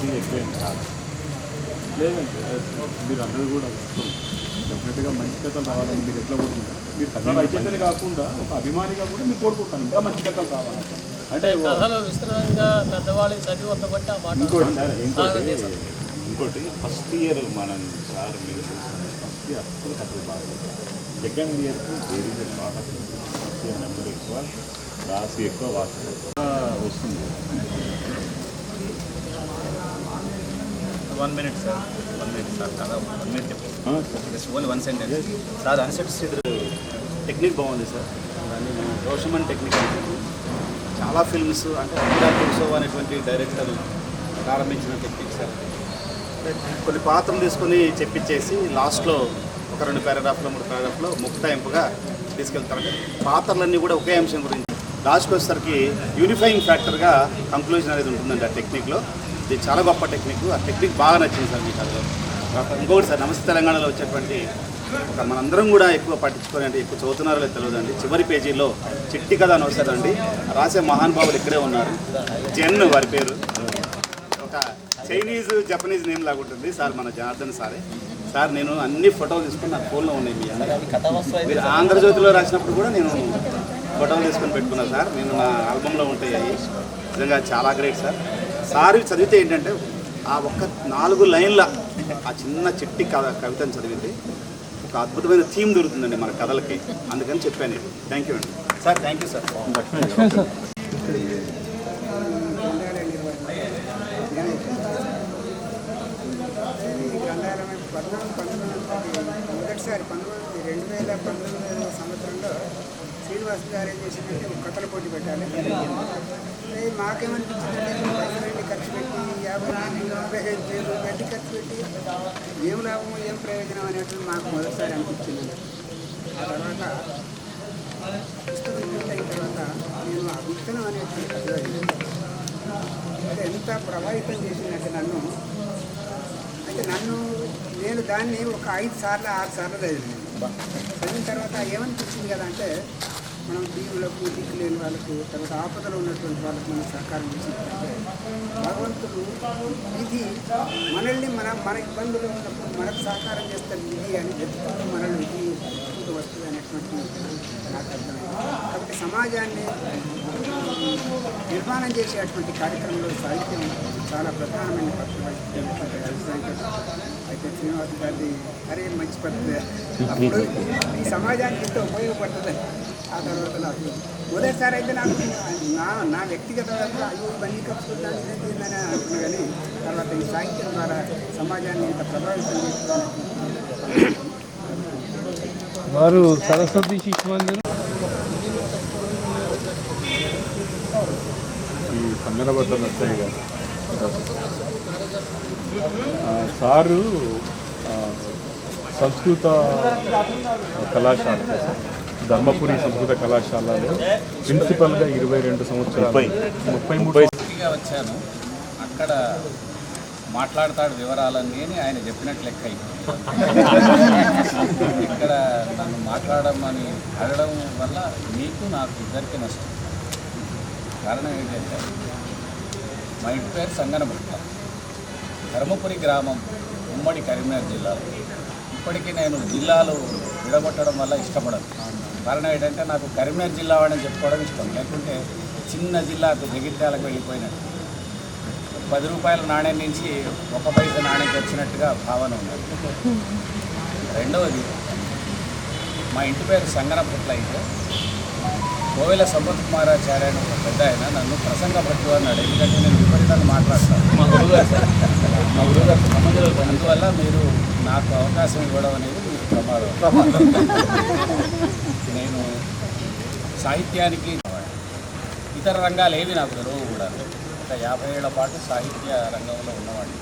ఇది ఎక్కువేం కాదు. లేదంటే మీరు అందరూ కూడా డెఫినెట్గా మంచి కథలు రావాలని మీరు ఎట్లా కోరుకుంటారు? మీరు కథ రచయితలు కాకుండా ఒక అభిమానిగా కూడా మీరు కోరుకుంటాను ఇంకా మంచి కథలు కావాలి. అంటే కథలు విస్తృతంగా పెద్దవాళ్ళకి చదివి వద్దబట్టి ఆ మాట. ఇంకోటి ఫస్ట్ ఇయర్ మనం సార్ మీరు ఫస్ట్ ఇయర్ అసలు కథలు బాగా, సెకండ్ ఇయర్కు very short first year number ఎక్కువ, రాసి ఎక్కువ వాసి వస్తుంది. 1 minute సార్, 1 minute సార్, కదా 1 minute చెప్పండి. Only 1 sentence sir. Unset technique బాగుంది సార్, దాన్ని రోషమన్ టెక్నిక్ అంటే చాలా ఫిల్మ్స్ అంటే కుర్సోవా అనేటువంటి డైరెక్టర్ ప్రారంభించిన టెక్నిక్ సార్. కొన్ని పాత్రలు తీసుకొని చెప్పించేసి లాస్ట్లో ఒక 2 పారాగ్రాఫ్లో 3 పారాగ్రాఫ్లో ముక్తాయింపుగా తీసుకెళ్తారంటే పాత్రలన్నీ కూడా ఒకే అంశం గురించి లాస్ట్కి వచ్చేసరికి యూనిఫైయింగ్ ఫ్యాక్టర్గా కంక్లూజన్ అనేది ఉంటుందండి ఆ టెక్నిక్లో. ఇది చాలా గొప్ప టెక్నిక్, ఆ టెక్నిక్ బాగా నచ్చింది సార్ మీకు. అందులో ఇంకొకటి సార్, నమస్తే తెలంగాణలో వచ్చేటువంటి ఒక మనందరం కూడా ఎక్కువ పట్టించుకొని అంటే ఎక్కువ చదువుతున్నారో లేదు తెలియదండి, చివరి పేజీలో చిట్టి కథ అని వస్తుందండి. రాసే మహానుభావులు ఇక్కడే ఉన్నారు, జెన్ వారి పేరు, ఒక చైనీస్ జపనీస్ నేమ్ లాగా ఉంటుంది సార్, మన జనార్దన్ సారే. సార్ నేను అన్ని ఫోటోలు తీసుకుని నా ఫోన్లో ఉన్నాయి. మీ మీరు ఆంధ్రజ్యోతిలో రాసినప్పుడు కూడా నేను ఫోటోలు తీసుకొని పెట్టుకున్నాను సార్, నేను నా ఆల్బంలో ఉంటాయి అవి. నిజంగా చాలా గ్రేట్ సార్. సార్ చదివితే ఏంటంటే ఆ ఒక్క 4 లైన్ల ఆ చిన్న చిట్టి కవితను చదివితే ఒక అద్భుతమైన థీమ్ దొరుకుతుందండి మన కథలకి, అందుకని చెప్పాను. థ్యాంక్ యూ అండి సార్. Thank you sir. మొదటిసారి 2019 సంవత్సరంలో శ్రీనివాస్ గారు ఏం చేసిందంటే ఒక కథల పోటీ పెట్టాలి. మాకేమనిపించిందంటే పైసలు ఖర్చు పెట్టి 50,000 పెట్టి ఖర్చు పెట్టి ఏం లాభం ఏం ప్రయోజనం అనేటువంటి మాకు మొదటిసారి అనిపించింది. ఆ తర్వాత పుస్తకం పూర్తయిన తర్వాత నేను ఆ విత్తనం అనేటువంటి కథ అది ఎంత ప్రభావితం చేసిందంటే నేను దాన్ని ఒక 5 సార్లు 6 సార్లు చదివిన తర్వాత ఏమనిపించింది కదా అంటే, మనం దీవులకు దిక్కు లేని వాళ్ళకు, తర్వాత ఆపదలో ఉన్నటువంటి వాళ్ళకు మనం సహకారం చేసినట్లయితే భగవంతుడు ఇది మనల్ని మన ఇబ్బందులు ఉన్నప్పుడు మనకు సహకారం చేస్తారు ఇది అని వెతుకుంటూ మనల్ని విధి వస్తుంది అనేటువంటి నాకు అర్థమైంది. కాబట్టి సమాజాన్ని నిర్మాణం చేసేటువంటి కార్యక్రమంలో సాహిత్యం చాలా ప్రధానమైన పాత్ర వహిస్తున్నటువంటి అయితే శ్రీనివాస్ గారిది అరే మంచి పద్ధతి, అప్పుడు ఈ సమాజానికి ఎంతో ఉపయోగపడుతుంది. ఆ తర్వాత నాకు మొదటిసారి అయితే నాకు నా వ్యక్తిగత అయ్యో ఇవన్నీ కప్పుకుంటాను ఇదేందని అనుకున్నా, కానీ తర్వాత ఈ సాహిత్యం ద్వారా సమాజాన్ని ఇంత ప్రభావితం చేస్తున్నాను. వారు సరస్వతి శిశు మందిరం ఈ కన్నెరబట్ల నచ్చయ్య గారు సారు సంస్కృత కళాశాల ధర్మపురి సంస్కృత కళాశాలలో ప్రిన్సిపల్గా 22 సంవత్సరాలు 33 వచ్చాను. అక్కడ మాట్లాడతాడు వివరాలన్నీ అని ఆయన చెప్పినట్లు లెక్క ఇక్కడ నన్ను మాట్లాడమని అడగడం వల్ల మీకు నాకు ఇద్దరికి నష్టం. కారణం ఏంటంటే మా ఇంటి పేరు సంగనపట్ల, ధర్మపురి గ్రామం, ఉమ్మడి కరీంనగర్ జిల్లాలో. ఇప్పటికీ నేను జిల్లాలు విడగొట్టడం వల్ల ఇష్టపడను. కారణం ఏంటంటే నాకు కరీంనగర్ జిల్లా వాడని చెప్పుకోవడం ఇష్టం. లేకుంటే చిన్న జిల్లాకు జగిత్యాలకు వెళ్ళిపోయినట్టు 10 రూపాయల నాణ్యం నుంచి 1 పైసా నాణ్యంకి వచ్చినట్టుగా భావన ఉన్నది. రెండవది, మా ఇంటి పేరు సంగనపట్ల అయితే కోవెల సంపత్ కుమారాచార్య అని ఒక పెద్ద ఆయన నన్ను ప్రసంగ భట్టు అన్నాడు. ఎందుకంటే నేను విపరీతంగా మాట్లాడతాను. అందువల్ల మీరు నాకు అవకాశం ఇవ్వడం అనేది మీకు ప్రమాదం. నేను సాహిత్యానికి ఇతర రంగాలు ఏవి నాకు తెలియవు కూడా. ఒక 50 ఏళ్ల పాటు సాహిత్య రంగంలో ఉన్నవాడిని.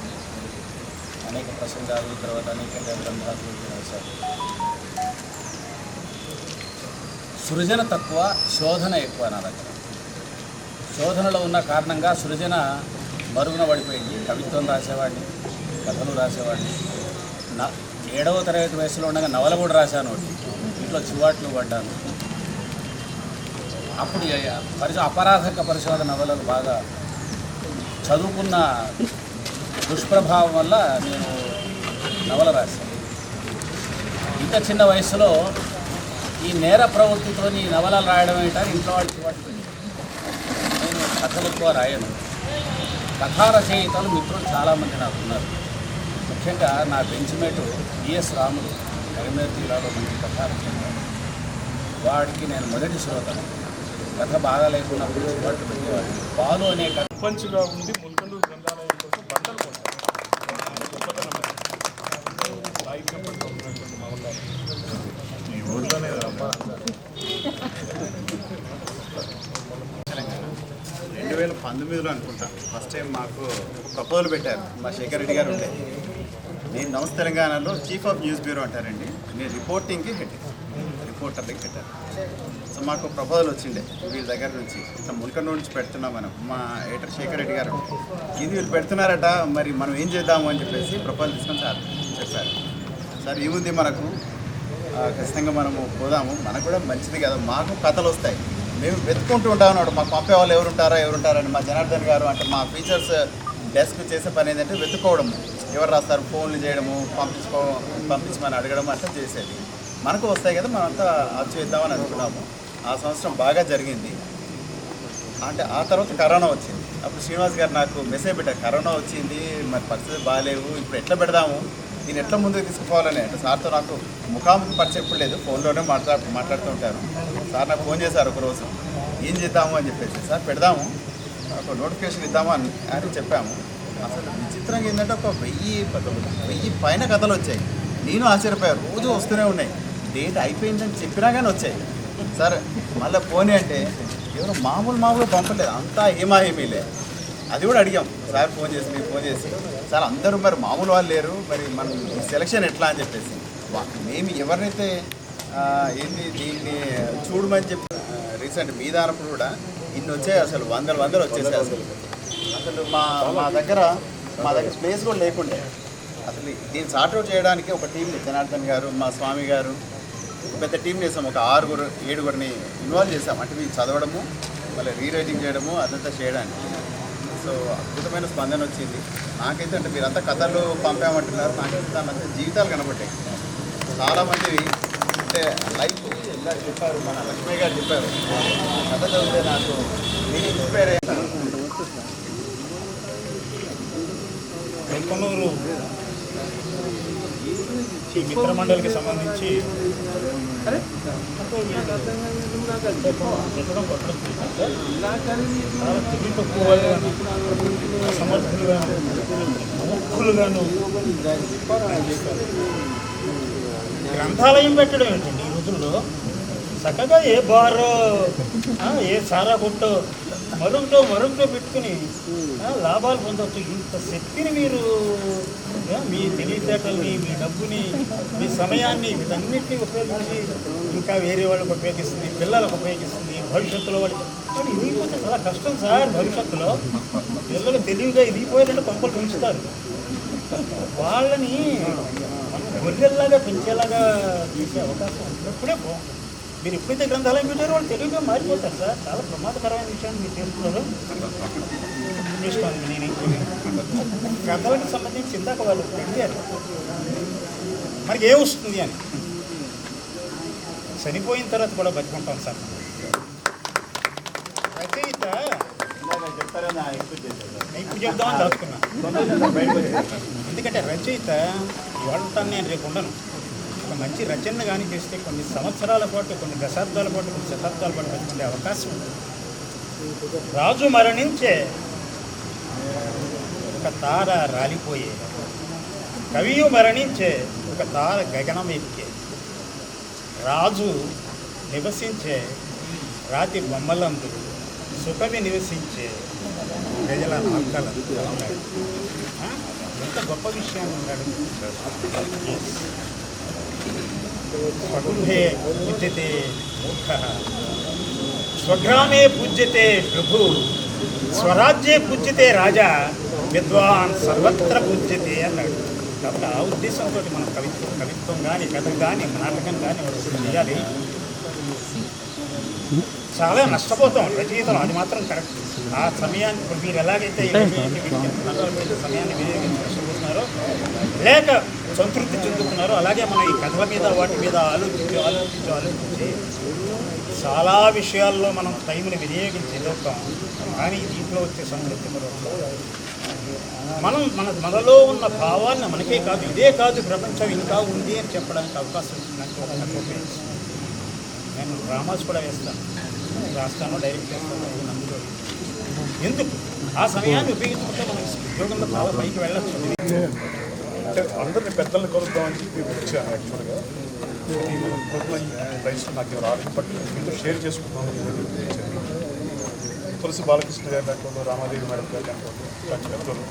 అనేక ప్రసంగాలు, తర్వాత అనేక గ్రంథాలు రాశారు. సృజన తక్కువ, శోధన ఎక్కువ నా దగ్గర. శోధనలో ఉన్న కారణంగా సృజన మరుగున పడిపోయింది. కవిత్వం రాసేవాడిని, కథలు రాసేవాడిని. 7వ తరగతి వయసులో ఉండగా నవల కూడా రాశాను. ఇంట్లో చివాట్లు పడ్డాను. అప్పుడు అపరాధక పరిశోధన నవలలు బాగా చదువుకున్న దుష్ప్రభావం వల్ల నేను నవల రాశాను. ఇంత చిన్న వయసులో ఈ నేర ప్రవృత్తితో ఈ నవలలు రాయడం ఏంటని ఇంట్లో వాడికి పట్టుకుంది. నేను కథలు ఎక్కువ రాయను. కథా రచయితలు మిత్రులు చాలామంది నాకు ఉన్నారు. ముఖ్యంగా నా బెంచ్మేటు బిఎస్ రాములు, కరీంనగర్ జిల్లాలో మంచి కథా రచయిత. వాడికి నేను మొదటి శ్రోతను. కథ బాగా లేకుండా చివాట్లు పెట్టేవాడిని. పాలు అనే కథ పంచుగా ఉండి ముల్కందూరు గ్రంథాలయం కోసం బండలు పోతారు. గొప్పతనం సాహిత్యం పట్ల ఉన్నటువంటి మామూలు ఈ ఊళ్ళోనే 2019లో అనుకుంటా ఫస్ట్ టైం మాకు ప్రపోజల్ పెట్టారు. మా శేఖర్ రెడ్డి గారు ఉండే, నేను నమస్తే తెలంగాణలో చీఫ్ ఆఫ్ న్యూస్ బ్యూరో అంటారండి, నేను రిపోర్టింగ్కి హెడ్, రిపోర్టర్లకి పెట్టారు. సో మాకు ప్రపోజల్ వచ్చిండే వీళ్ళ దగ్గర నుంచి, ఇట్లా ముల్కందూరు నుంచి పెడుతున్నాం మనం. మా ఎడిటర్ శేఖర్ రెడ్డి గారు ఇది వీళ్ళు పెడుతున్నారట, మరి మనం ఏం చేద్దాము అని చెప్పేసి ప్రపోజల్ తీసుకొని సార్ చెప్పారు. సార్ ఏముంది మనకు, ఖచ్చితంగా మనము పోదాము, మనకు కూడా మంచిది కదా, మాకు కథలు వస్తాయి, మేము వెతుక్కుంటూ ఉంటాం. మాకు పంపే వాళ్ళు ఎవరుంటారని మా జనార్దన్ గారు అంటే మా ఫీచర్స్ డెస్క్ చేసే పని ఏంటంటే వెతుక్కోవడము, ఎవరు రాస్తారు, ఫోన్లు చేయడము, పంపించమని అడగడం అట్లా చేసేది. మనకు వస్తాయి కదా, మనంతా అది చేద్దామని అనుకున్నాము. ఆ సంవత్సరం బాగా జరిగింది. అంటే ఆ తర్వాత కరోనా వచ్చింది. అప్పుడు శ్రీనివాస్ గారు నాకు మెసేజ్ పెట్టారు, కరోనా వచ్చింది, మరి పరిస్థితి బాగాలేవు, ఇప్పుడు ఎట్లా పెడదాము, దీన్ని ఎట్లా ముందుకు తీసుకుపోవాలని. అంటే సార్తో నాకు ముఖాముఖి పరిచయం ఎప్పుడు లేదు, ఫోన్లోనే మాట్లాడుతూ ఉంటాను. సార్ నాకు ఫోన్ చేశారు ఒకరోజు, ఏం చేద్దాము అని చెప్పేసి, సార్ పెడదాము, ఒక నోటిఫికేషన్ ఇద్దాము అని చెప్పాము. అసలు విచిత్రంగా ఏంటంటే ఒక 1000 పైన కథలు వచ్చాయి. నేను ఆశ్చర్యపోయాను, రోజు వస్తూనే ఉన్నాయి. డేట్ అయిపోయిందని చెప్పినా కానీ వచ్చాయి. సార్ మళ్ళీ పోనీ అంటే ఎవరు మామూలు పంపలేదు, అంతా ఏమీలే. అది కూడా అడిగాం సార్, ఫోన్ చేసి సార్ అందరూ మరి మామూలు వాళ్ళు లేరు, మరి మనం సెలక్షన్ ఎట్లా అని చెప్పేసి మేము ఎవరినైతే ఏంటి దీన్ని చూడమని చెప్పి రీసెంట్ మీద అన్నప్పుడు కూడా ఇన్ని వచ్చాయి, అసలు వందలు వచ్చేసాయి. అసలు మా దగ్గర స్పేస్ కూడా లేకుండే. అసలు దీన్ని సార్ట్అవుట్ చేయడానికి ఒక టీంని జనార్దన్ గారు, మా స్వామి గారు పెద్ద టీం చేసాం. ఒక 6-7 ఇన్వాల్వ్ చేసాం. అంటే మీరు చదవడము, మళ్ళీ రీరైటింగ్ చేయడము, అదంతా చేయడానికి. సో అద్భుతమైన స్పందన వచ్చింది. నాకైతే అంటే మీరంతా కథలు పంపామంటున్నారు, నాకైతే దాని జీవితాలు కనబడ్డాయి. చాలామంది అంటే లైఫ్ ఇలా చెప్పారు, మన లక్ష్మయ్య గారు చెప్పారు, కథ చదివితే నాకు నేను ఇన్స్పైర్ అయ్యాను. ముల్కందూరు మిత్రమండలికి సంబంధించి సమర్థులుగాను ముఖ్యులుగాను గ్రంథాలయం పెట్టడం ఏంటండి ఈ రోజుల్లో. చక్కగా ఏ బారో ఏ సారా కొట్టో మరుగుతో పెట్టుకుని లాభాలు పొందవచ్చు. ఇంత శక్తిని మీరు మీ తెలివితేటల్ని, మీ డబ్బుని, మీ సమయాన్ని వీటన్నిటిని ఉపయోగించి ఇంకా వేరే వాళ్ళకి ఉపయోగిస్తుంది, పిల్లలకు ఉపయోగిస్తుంది, భవిష్యత్తులో వాళ్ళకి ఇరిగిపోతే చాలా కష్టం సార్. భవిష్యత్తులో పిల్లలు తెలివిగా ఇరిగిపోయారంటే కొంపలు పెంచుతారు. వాళ్ళని గొర్రెల్లాగా పెంచేలాగా చేసే అవకాశం ఉన్నప్పుడే మీరు ఎప్పుడైతే గ్రంథాలయం పెట్టారో వాళ్ళు తెలివిగా మారిపోతారు సార్. చాలా ప్రమాదకరమైన విషయాన్ని మీరు తెలుసుకున్నారు. నేను కథలకు సంబంధించి ఇందాక వాళ్ళు అడిగారు మనకి ఏమొస్తుంది అని. చనిపోయిన తర్వాత కూడా బతుకుంటాం సార్. రచయిత ఇప్పుడు చెప్దామని దాచుకున్నా. ఎందుకంటే రచయిత ఇవాళ నేను రేపు ఉండను. ఒక మంచి రచన కానీ చేస్తే కొన్ని సంవత్సరాల పాటు, కొన్ని దశాబ్దాల పాటు, కొన్ని శతాబ్దాల పాటు బతుకుండే అవకాశం ఉంది. రాజు మరణించే ఒక తార రాలిపోయే, కవియు మరణించే ఒక తార గగనం ఎక్కే, రాజు నివసించే రాతి బొమ్మలందు సుకవి నివసించే ప్రజల నాటకాలు ఉన్నాడు. ఎంత గొప్ప విషయాన్ని ఉన్నాడు. స్వగృహే పూజ్యతే మూర్ఖః, స్వగ్రామే పూజ్యతే ప్రభు, స్వరాజ్యే పూజ్యతే రాజా, విద్వాన్ సర్వత్ర పూజ్యతే అన్నాడు. కాబట్టి ఆ ఉద్దేశంతో మనం కవిత్వం కానీ, కథ కానీ, నాటకం కానీ చేయాలి. చాలా నష్టపోతాం రచయితలు, అది మాత్రం కరెక్ట్. ఆ సమయాన్ని ఇప్పుడు మీరు ఎలాగైతే సమయాన్ని వినియోగించి నష్టపోతున్నారో లేక సంతృప్తి చెందుతున్నారో, అలాగే మనం ఈ కథల మీద వాటి మీద ఆలోచించి చాలా విషయాల్లో మనం టైంని వినియోగించి ఎదుగుతాం. కానీ దీంట్లో వచ్చే సంతృప్తి మనం మనలో ఉన్న భావాలను మనకే కాదు, ఇదే కాదు, ప్రపంచం ఇంకా ఉంది అని చెప్పడానికి అవకాశం ఉంటుందంటే నేను డ్రామాస్ కూడా రాస్తాను, డైరెక్ట్ చేస్తాను. అందులో ఎందుకు ఆ సమయాన్ని ఉపయోగించుకుంటే మనం ఉద్యోగంలో చాలా పైకి వెళ్ళచ్చు. అంటే అందరినీ పెద్దల్ని కొలుద్దామని చెప్పి వచ్చాను. యాక్చువల్గా ప్రైస్ నాకు రాలేదు, బట్ మీతో షేర్ చేసుకుందామని తులసి బాలకృష్ణ గారి దాంట్లో, రామాదేవి మేడం గారి దాంట్లో, పెద్దలు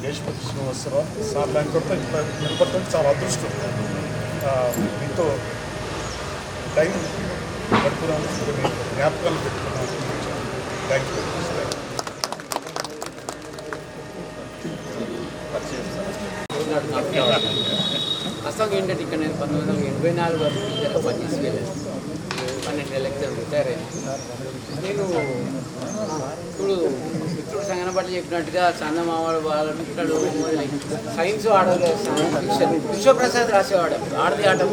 దేశపతి శ్రీనివాసరావు సార్ దాంట్లో నిలబడటం చాలా అదృష్టం. మీతో టైం గడుపుదామని జ్ఞాపకాలు పెట్టుకున్నాను. Thank you. అసలు ఏంటంటే ఇక్కడ నేను 1984 వరకు టీచర్గా పనిచేసి వెళ్ళాను. 12 ఏళ్ళకి రిటైర్ అయ్యాను. నేను ఇప్పుడు మిత్రుడు సంగనపట్ల చెప్పినట్టుగా చందమామడు వాళ్ళింటాడు, సైన్స్ ఆడలు, విశ్వప్రసాద్ రాసేవాడు, ఆడది ఆటం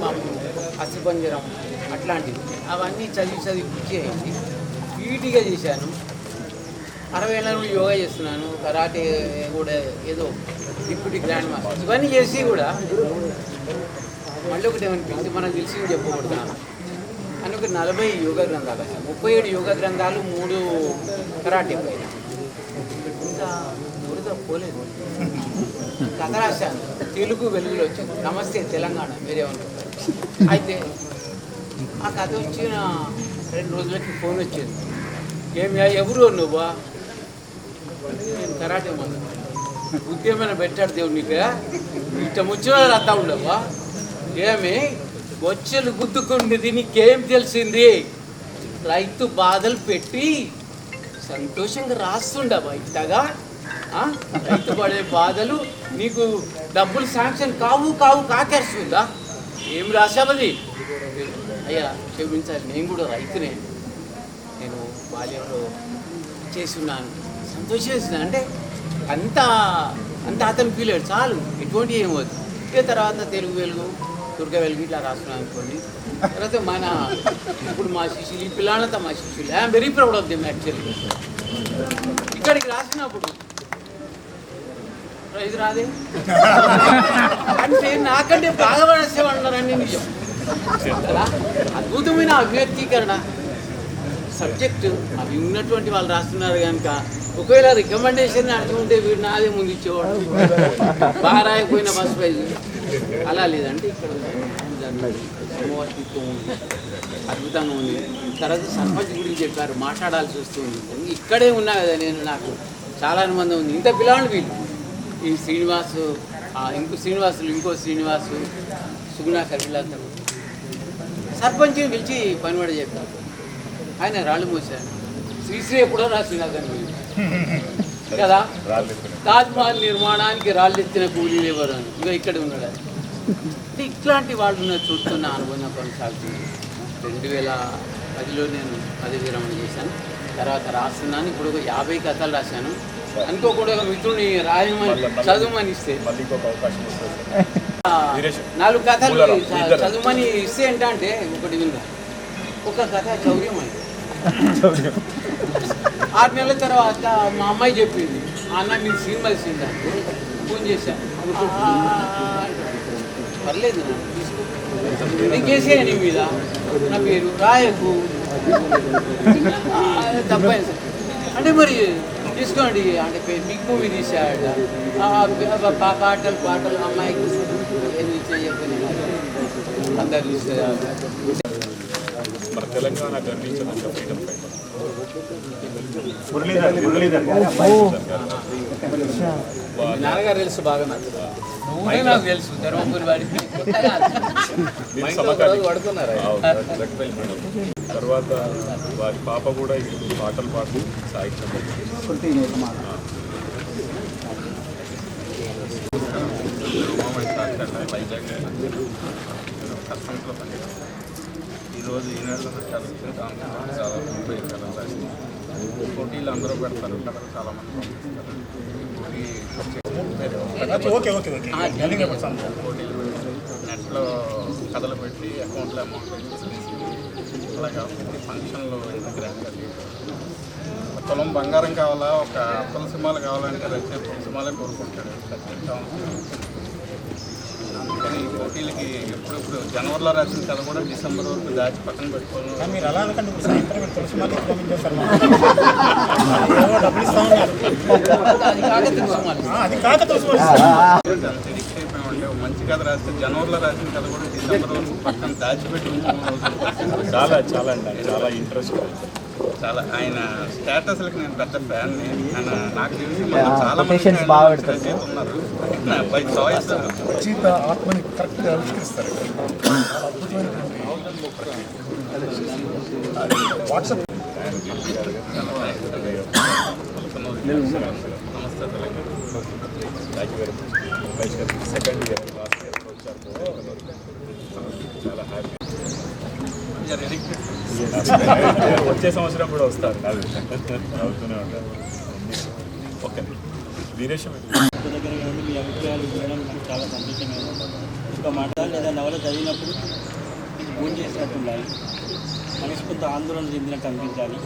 అస్థిపంజరం అట్లాంటివి అవన్నీ చదివి పిచ్చి అయింది. పీటీగా చేశాను. 60 ఏళ్ళ నుండి యోగా చేస్తున్నాను, కరాటే కూడా ఏదో డిప్యూటీ గ్రాండ్ మాస్టర్ ఇవన్నీ చేసి కూడా మళ్ళీ ఒకటి ఏమనిపించి మనకు తెలిసి చెప్పకూడదు అని ఒక 40 యోగా గ్రంథాలు, 37 యోగా గ్రంథాలు, 3 కరాటే పైన ఇంకా మురుగా పోలేదు. కథ రాశాను, తెలుగు వెలుగులో వచ్చింది, నమస్తే తెలంగాణ మీరేమనుకుంటారు. అయితే ఆ కథ వచ్చిన 2 రోజులకి ఫోన్ వచ్చింది. ఎవరు నువ్వా? నేను కరాటే మొదలు ఉద్యమమైన పెట్టాడు దేవుడు నీకు, ఇష్టం వచ్చిన రాస్తా ఉండవా? ఏమి వచ్చలు గుద్దుకుండేది నీకేం తెలిసింది? రైతు బాధలు పెట్టి సంతోషంగా రాస్తుండవా? ఇట్టగా రైతు పడే బాధలు నీకు డబ్బులు శాంక్షన్ కాకేస్తుందా? ఏం రాసావది? అయ్యా క్షమించాలి, నేను కూడా రైతునే, నేను బాల్యంలో చేస్తున్నాను, సంతోషిస్తున్నా అంటే అంత అతను ఫీల్ అయ్యాడు. చాలు, ఎటువంటి ఏమవుతుంది. ఇక తర్వాత తెలుగు వెలుగు, దుర్గ వెలుగు ఇట్లా రాస్తున్నాను అనుకోండి. తర్వాత మన ఇప్పుడు మా శిష్యులు, ఈ పిల్లలంతా మా శిష్యులు. I'm very proud of them actually. ఇక్కడికి రాసినప్పుడు ప్రైజ్ రాదే అంటే నాకంటే బాగా రాసేవాళ్ళని నిజం కదా. అద్భుతమైన అభ్యర్థీకరణ సబ్జెక్టు అవి ఉన్నటువంటి వాళ్ళు రాస్తున్నారు కనుక ఒకవేళ రికమెండేషన్ అడుగుంటే వీడు నాదే ముందు ఇచ్చేవాడు, బాగా రాయకపోయిన ఫస్ట్ ప్రైజ్. అలా లేదంటే ఇక్కడ సమవర్తిత్వం ఉంది, అద్భుతంగా ఉంది. తర్వాత సర్పంచ్ గురించి చెప్పారు, మాట్లాడాల్సి వస్తుంది. ఇక్కడే ఉన్నా కదా నేను, నాకు చాలా అనుబంధం ఉంది. ఇంత పిల్లవాళ్ళు వీళ్ళు ఈ శ్రీనివాసు ఇంకో శ్రీనివాసు సుగుణాకర్ వీళ్ళందరూ సర్పంచ్ని పిలిచి పని కూడా చెప్పారు. ఆయన రాళ్ళు మోసారు. శ్రీశ్రీ ఎప్పుడో నా శ్రీనివాసన్ కదా, తాజ్మహల్ నిర్మాణానికి రాళ్ళు ఎత్తిన కూలీలు ఎవరు అని ఇంకా ఇక్కడ ఉన్నాడు. అంటే ఇట్లాంటి వాళ్ళు చూస్తున్న అనుబంధం కొనసాగుతుంది. 2010లో నేను పదవి విరమణ చేశాను. తర్వాత రాస్తున్నాను. ఇప్పుడు ఒక 50 కథలు రాశాను. అనుకోకుండా ఒక మిత్రుని రాయమని చదువుమని ఇస్తే 4 కథలు చదువుమని ఇస్తే ఏంటంటే ఒకటి విన్నా, ఒక కథ చౌర్యం అయింది. 6 నెలల తర్వాత మా అమ్మాయి చెప్పింది, అన్న నేను సినిమా తీసిందంటే ఫోన్ చేశాను. పర్లేదు నేను కేసీఆర్ నీ మీద నా పేరు రాయకు తప్పైంది సార్ అంటే మరి తీసుకోండి అంటే బిగ్ మూవీ తీసాడ పాటలు అమ్మాయికి అందరు తీస్తారు. మన తెలంగాణ గర్వించదంట ఫ్రీడమ్ నాన్నగారు తెలుసు బాగా నాకు తెలుసు. ధర్మపురి వాడికి పడుతున్నారు. తర్వాత వారి పాప కూడా ఇప్పుడు పాటలు పాడుతూ సాహిత్యం కష్టంలో పని. ఈరోజు ఈనాడులో చాలా పోటీలు అందరూ పెడతారు. కథలు చాలామంది పోటీలు నెట్లో కథలు పెట్టి అకౌంట్లో అమౌంట్ వేసేసి అలాగా ఫంక్షన్లో తులం బంగారం కావాలా, ఒక తులసిమాల కావాలంటే రచన తులసిమాలే కోరుకుంటాడు. అందుకని పోటీలకి ఎప్పుడెప్పుడు జనవరిలో రాసిన కథ కూడా డిసెంబర్ వరకు దాచి పక్కన పెట్టుకోవాలి. మీరు అలా అనుకుంటే తులసిమాల అది కాక మంచి కథ రాస్తే జనవరిలో రాసిన కథ కూడా డిసెంబర్ వరకు పక్కన దాచిపెట్టి చాలా చాలా అండి చాలా ఇంట్రెస్ట్. చాలా ఆయన స్టేటస్లకి నేను పెద్ద ఫ్యాన్. ఆయన నాకు తెలిసి చాలా మంది ఉన్నారు. బై చాయిస్ ఆత్మని కరెక్ట్గా ఆవిష్కరిస్తారు. వాట్సాప్ నమస్తే Telangana. Second year last year వచ్చారు. చాలా హ్యాపీ. వచ్చే సంవత్సరం కూడా వస్తారు. అవుతూనే ఉంటారు. ఓకే వీరేశం దగ్గర కానీ మీ అభిప్రాయాలు వినడం నాకు చాలా సంతోషంగా ఉంది. ఒక మాట లేదా నవల చదివినప్పుడు మీకు భోజనం చేసినట్టు ఉండాలి. మనసు కొంత ఆందోళన చెందినట్టు అనిపించాలి.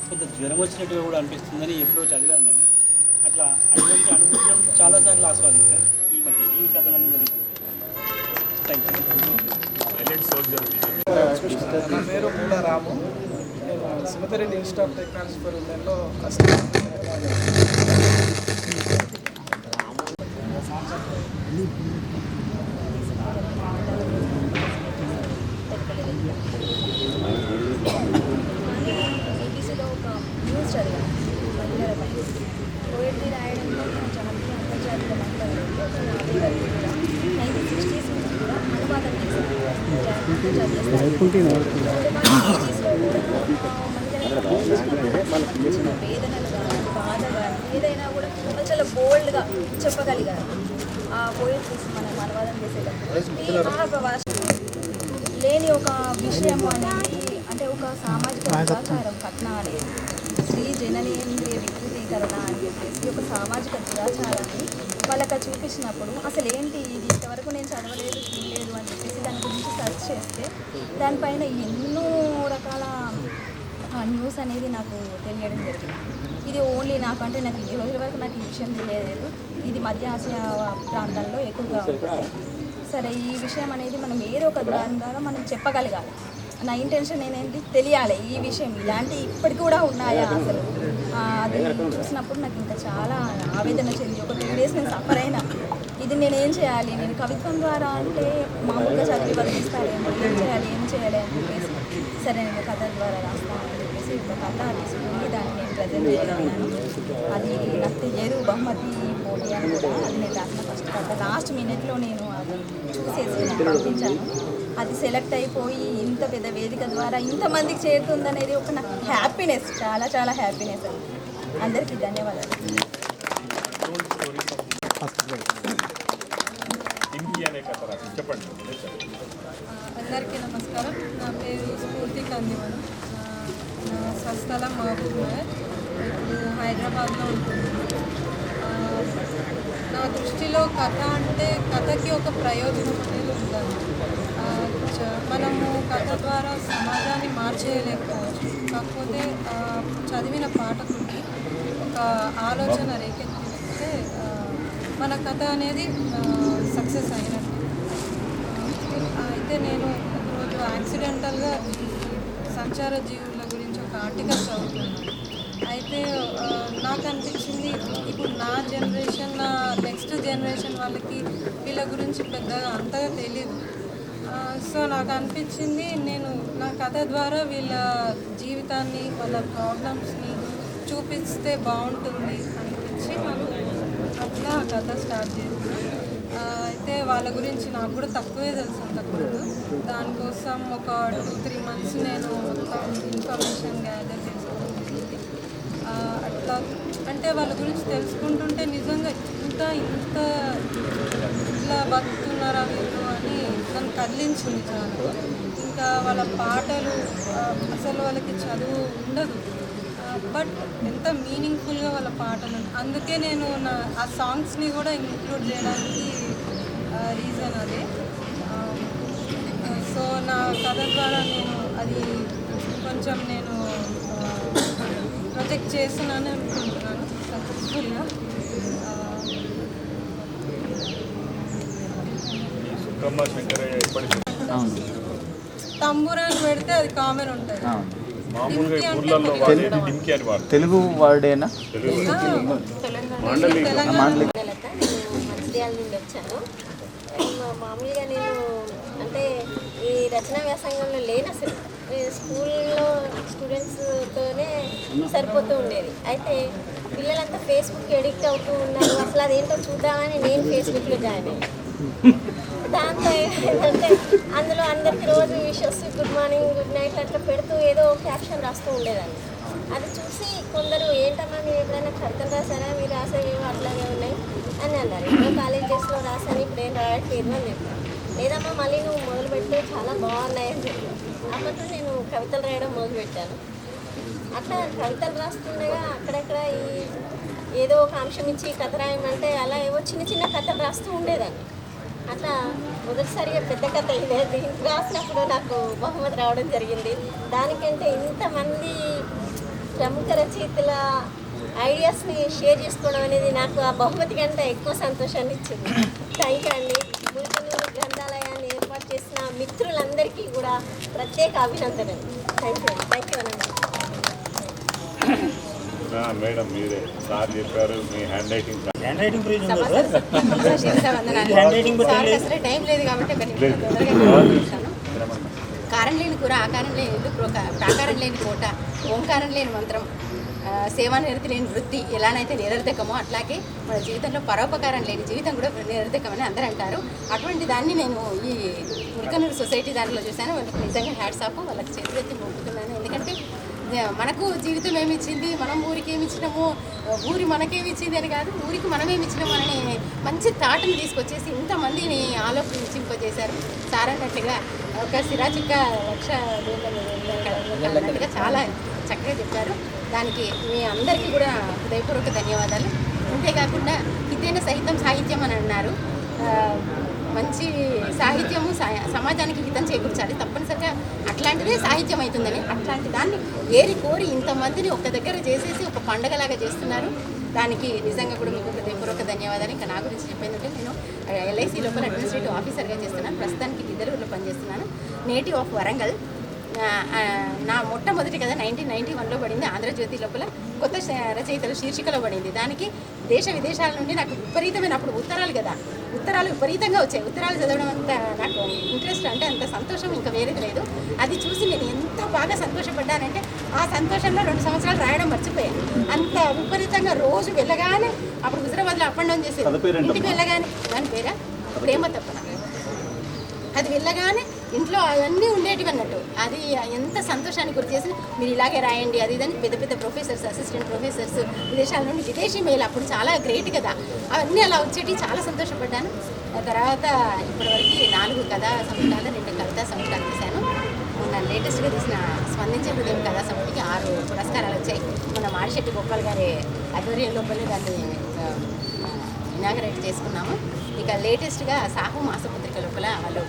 కొంత జ్వరం వచ్చినట్టుగా కూడా అనిపిస్తుందని ఎప్పుడో చదివాను నేను. అట్లా అటువంటి అనుభవం చాలాసార్లు ఆస్వాదించాను ఈ మధ్య ఈ కథలన్నీ జరుగుతుంది. Thank you. నా పేరు పూల రాము. నేను సుమతిరెడ్డి ఇన్స్టిట్యూట్ ఆఫ్ టెక్నాలజీ ఫర్ ఉమెన్లో కష్టం. ఒక న్యూస్ చదివాను పోయిటరీ రాయడంలో జాతీయ అంతర్జాతీయ మహిళా 1960s నుంచి కూడా అనువాదం చేశారు. వేదనలు కానీ బాధ కానీ ఏదైనా కూడా చాలా బోల్డ్గా చెప్పగలిగారు. ఆ పోయిటరీస్ మనం అనువాదం చేసేటప్పుడు మహాప్రవాస లేని ఒక విషయం అనేది అంటే ఒక సామాజిక దురాచారం కట్న అనేది స్త్రీ జననేంద్రియ వికృతీకరణ అని చెప్పేసి ఒక సామాజిక దురాచారాన్ని వాళ్ళకి చూపించినప్పుడు అసలు ఏంటి ఇది ఇంతవరకు నేను చదవలేదు చూడలేదు అని చెప్పేసి దాని గురించి సెర్చ్ చేస్తే దానిపైన ఎన్నో రకాల న్యూస్ అనేది నాకు తెలియడం జరిగింది. ఇది ఓన్లీ నాకంటే నాకు ఈ రోజుల వరకు నాకు ఈ విషయం తెలియలేదు. ఇది మధ్య ఆసియా ప్రాంతాల్లో ఎక్కువగా ఉంటుంది. సరే ఈ విషయం అనేది మనం ఏదో ఒక దాని ద్వారా మనం చెప్పగలగాలి. నా ఇంటెన్షన్ నేనేంటి తెలియాలి ఈ విషయం ఇలాంటి ఇప్పటికి కూడా ఉన్నాయా అసలు. అది చూసినప్పుడు నాకు ఇంకా చాలా ఆవేదన చెంది ఒక 3 days నేను సఫర్ అయినా. ఇది నేనేం చేయాలి, నేను కవిత్వం ద్వారా అంటే మామూలుగా చదివి బతికిస్తారేమో, ఏం చేయాలి అని చెప్పేసి సరే నేను కథ ద్వారా రాస్తాను అని చెప్పేసి చేసి ఒక కథ తీసుకుని దాన్ని నేను ప్రజెంట్ చేస్తున్నాను. అది నాకు తెలియదు బహుమతి పోటీ అని కూడా. అది నేను రాసిన ఫస్ట్ కథ. లాస్ట్ మినిట్లో నేను అది చూసేసి నేను పంపించాను. అది సెలెక్ట్ అయిపోయి ఇంత పెద్ద వేదిక ద్వారా ఇంతమందికి చేరుతుందనేది ఒక నాకు హ్యాపీనెస్, చాలా చాలా హ్యాపీనెస్ అండి. అందరికీ ధన్యవాదాలు. అందరికీ నమస్కారం. నా పేరు స్ఫూర్తి కందిమన్. నా స్వస్థలం మహబూబ్ నగర్, ఇప్పుడు హైదరాబాద్లో ఉంటుంది. నా దృష్టిలో కథ అంటే కథకి ఒక ప్రయోజనం అనేది ఉండాలి. మనము కథ ద్వారా సమాజాన్ని మార్చేయలేకపోవచ్చు, కాకపోతే చదివిన పాఠకుడికి ఒక ఆలోచన రేకెత్తిస్తే మన కథ అనేది సక్సెస్ అయినట్టు. అయితే నేను ఒకరోజు యాక్సిడెంటల్గా సంచార జీవుల గురించి ఒక ఆర్టికల్ చదువుతున్నాను. అయితే నాకు అనిపించింది ఇప్పుడు నా జనరేషన్, నా నెక్స్ట్ జనరేషన్ వాళ్ళకి వీళ్ళ గురించి పెద్దగా అంతగా తెలియదు. సో నాకు అనిపించింది నేను నా కథ ద్వారా వీళ్ళ జీవితాన్ని, వాళ్ళ ప్రాబ్లమ్స్ని చూపిస్తే బాగుంటుంది అనిపించి నాకు అట్లా కథ స్టార్ట్ చేశాను. అయితే వాళ్ళ గురించి నాకు కూడా తక్కువే తెలుసు, తక్కువ. దానికోసం ఒక 2-3 months నేను మొత్తం ఇన్ఫర్మేషన్ గ్యాదర్ చేసుకోవడం జరిగింది. అట్లా అంటే వాళ్ళ గురించి తెలుసుకుంటుంటే నిజంగా ఇట్లా బతుకుతున్నారా వీళ్ళు అని నన్ను కదిలించింది చాలా. ఇంకా వాళ్ళ పాటలు అసలు వాళ్ళకి చదువు ఉండదు, బట్ ఎంత మీనింగ్ఫుల్గా వాళ్ళ పాటలు. అందుకే నేను ఆ సాంగ్స్ని కూడా ఇంక్లూడ్ చేయడానికి రీజన్ అదే. సో నా కథ ద్వారా నేను అది కొంచెం నేను ప్రొజెక్ట్ చేస్తున్నాను అనుకుంటున్నాను సక్సెస్ఫుల్గా. తంబూరాన్ని పెడితే అది కామన్ ఉంటుంది. తెలుగు వర్డేనా? మంచిర్యాల నుండి వచ్చాను. మామూలుగా నేను అంటే ఈ రచనా వ్యాసంగంలో లేను అసలు. స్కూల్లో స్టూడెంట్స్తోనే సరిపోతూ ఉండేది. అయితే పిల్లలంతా ఫేస్బుక్ ఎడిక్ట్ అవుతూ ఉన్నారు. అసలు అదేంటో చూద్దామని నేను ఫేస్బుక్లో జాయిన్ అయ్యాను. దాంతో ఏంటంటే అందులో అందరికి రోజు wishes, good morning, good night అట్లా పెడుతూ ఏదో క్యాప్షన్ రాస్తూ ఉండేదాన్ని. అది చూసి కొందరు ఏంటమ్మా మీరు ఎప్పుడైనా కవితలు రాసారా, మీరు రాసేవేమో అట్లాగే ఉన్నాయి అని అన్నారు. ఎప్పుడో కాలేజ్ డేస్లో రాసాను, ఇప్పుడు ఏం రాయట్లేదు అని చెప్పాను. లేదమ్మా మళ్ళీ నువ్వు మొదలుపెట్టు, చాలా బాగున్నాయి అని చెప్పాను. అప్పట్లో నేను కవితలు రాయడం మొదలుపెట్టాను. అట్లా కవితలు రాస్తుండగా అక్కడక్కడ ఏదో ఒక అంశం ఇచ్చి కథ రాయమంటే అలా ఏవో చిన్న చిన్న కథలు రాస్తూ ఉండేదాన్ని. అట్లా మొదటిసారిగా పెద్ద కథ ఇదే. దీనికి రాసినప్పుడు నాకు బహుమతి రావడం జరిగింది. దానికంటే ఇంతమంది ప్రముఖ రచయితల ఐడియాస్ని షేర్ చేసుకోవడం అనేది నాకు ఆ బహుమతి కంటే ఎక్కువ సంతోషాన్ని ఇచ్చింది. థ్యాంక్ యూ అండి. ముల్కనూరు గ్రంథాలయాన్ని ఏర్పాటు చేసిన మిత్రులందరికీ కూడా ప్రత్యేక అభినందనలు. థ్యాంక్ యూ అనండి. మేడం మీరే సార్ చెప్పారు మీ హ్యాండ్ రైటింగ్ టైం లేదు కాబట్టి కారం లేని కూర, ఆకారం లేని ఇల్లు, ప్రాకారం లేని కోట, ఓంకారం లేని మంత్రం, సేవానిరతి లేని వృత్తి ఎలానైతే నిరర్ధకమో అట్లాగే మన జీవితంలో పరోపకారం లేని జీవితం కూడా నిరర్ధకమని అందరూ అంటారు. అటువంటి దాన్ని నేను ఈ ముల్కనూరు సొసైటీ దాంట్లో చూశాను. వాళ్ళకి నిజంగా హ్యాట్స్ ఆఫ్, వాళ్ళకి చేతులెత్తి మొక్కుతున్నాను. ఎందుకంటే మనకు జీవితం ఏమి ఇచ్చింది, మనం ఊరికి ఏమి ఇచ్చినాము, ఊరి మనకేమి ఇచ్చింది అని కాదు, ఊరికి మనమేమి ఇచ్చినాము అని మంచి తాటను తీసుకొచ్చేసి ఇంతమందిని ఆలోచింపజేశారు. సార్ అన్నట్టుగా ఒక సిరాచిక్క లక్ష అన్నట్టుగా చాలా చక్కగా చెప్పారు. దానికి మీ అందరికీ కూడా హృదయపూర్వక ధన్యవాదాలు. అంతేకాకుండా హితైన సహితం సాహిత్యం అని అన్నారు. మంచి సాహిత్యము సమాజానికి హితం చేకూర్చాలి, తప్పనిసరిగా అట్లాంటిదే సాహిత్యం అవుతుందని. అట్లాంటి దాన్ని ఏరి కోరి ఇంతమందిని ఒక్క దగ్గర చేసేసి ఒక పండగలాగా చేస్తున్నారు. దానికి నిజంగా కూడా మీకు హృదయపూర్వక ధన్యవాదాలు. ఇంకా నా గురించి చెప్పేందుకంటే నేను LIC లోపల అడ్మినిస్ట్రేటివ్ ఆఫీసర్గా చేస్తున్నాను. ప్రస్తుతానికి గిద్దలూరులో పనిచేస్తున్నాను. Native of Warangal. నా మొట్టమొదటి కథ 1991లో పడింది. ఆంధ్రజ్యోతి లోపల కొత్త రచయితల శీర్షికలో పడింది. దానికి దేశ విదేశాల నుండి నాకు విపరీతమైన, అప్పుడు ఉత్తరాలు కదా, ఉత్తరాలు విపరీతంగా వచ్చాయి. ఉత్తరాలు చదవడం అంత నాకు ఇంట్రెస్ట్, అంటే అంత సంతోషం ఇంకా వేరేది లేదు. అది చూసి నేను ఎంత బాగా సంతోషపడ్డానంటే ఆ సంతోషంలో 2 సంవత్సరాలు రాయడం మర్చిపోయాను. అంత విపరీతంగా రోజు వెళ్ళగానే, అప్పుడు హుజరాబాద్లో అప్ అండ్ డౌన్ చేసేది, ఇంటికి వెళ్ళగానే దాని పేర ప్రేమ తప్పన, అది వెళ్ళగానే ఇంట్లో అవన్నీ ఉండేటివి అన్నట్టు. అది ఎంత సంతోషాన్ని గురి చేసి మీరు ఇలాగే రాయండి అది ఇదని పెద్ద పెద్ద ప్రొఫెసర్స్, అసిస్టెంట్ ప్రొఫెసర్స్, విదేశాల నుండి విదేశీ మెయిల్, అప్పుడు చాలా గ్రేట్ కదా, అవన్నీ అలా వచ్చేటి, చాలా సంతోషపడ్డాను. తర్వాత ఇప్పటివరకు 4 కథా సంపుటాలు, 2 కవితా సంపుటాలు తీశాను. మొన్న లేటెస్ట్గా తీసిన స్పందించే హృదయం కథా సంపుటికి 6 పురస్కారాలు వచ్చాయి. మొన్న మాడిశెట్టి గోపాల్ గారి ఆధ్వర్యం లోపలే దాన్ని ఇనాగరేట్ చేసుకున్నాము. ఇక లేటెస్ట్గా సాహు మాసపత్రిక లోపల వాళ్ళు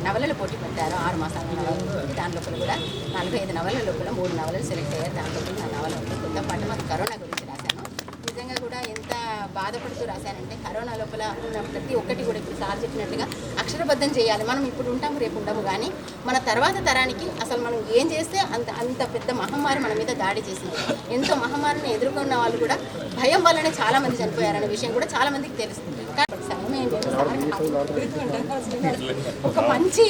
నవలలు పోటీ పెట్టారు, 6 మాసాల నవలలు. దాని లోపల కూడా 45 నవలల లోపల 3 నవలలు సెలెక్ట్ అయ్యారు. దాని లోపల నా నవల ఉంది. కొంతపాటు మాకు కరోనా గురించి రాశాను. నిజంగా కూడా ఎంత బాధపడుతూ రాశానంటే, కరోనా లోపల ఉన్న ప్రతి ఒక్కటి కూడా ఇప్పుడు సార్ చెప్పినట్టుగా అక్షరబద్ధం చేయాలి. మనం ఇప్పుడు ఉంటాము, రేపు ఉండము, కానీ మన తర్వాత తరానికి అసలు మనం ఏం చేస్తే అంత పెద్ద మహమ్మారి మన మీద దాడి చేసింది. ఎంతో మహమ్మారిని ఎదుర్కొన్న వాళ్ళు కూడా భయం వల్లనే చాలామంది చనిపోయారనే విషయం కూడా చాలామందికి తెలుస్తుంది. ఒక మంచి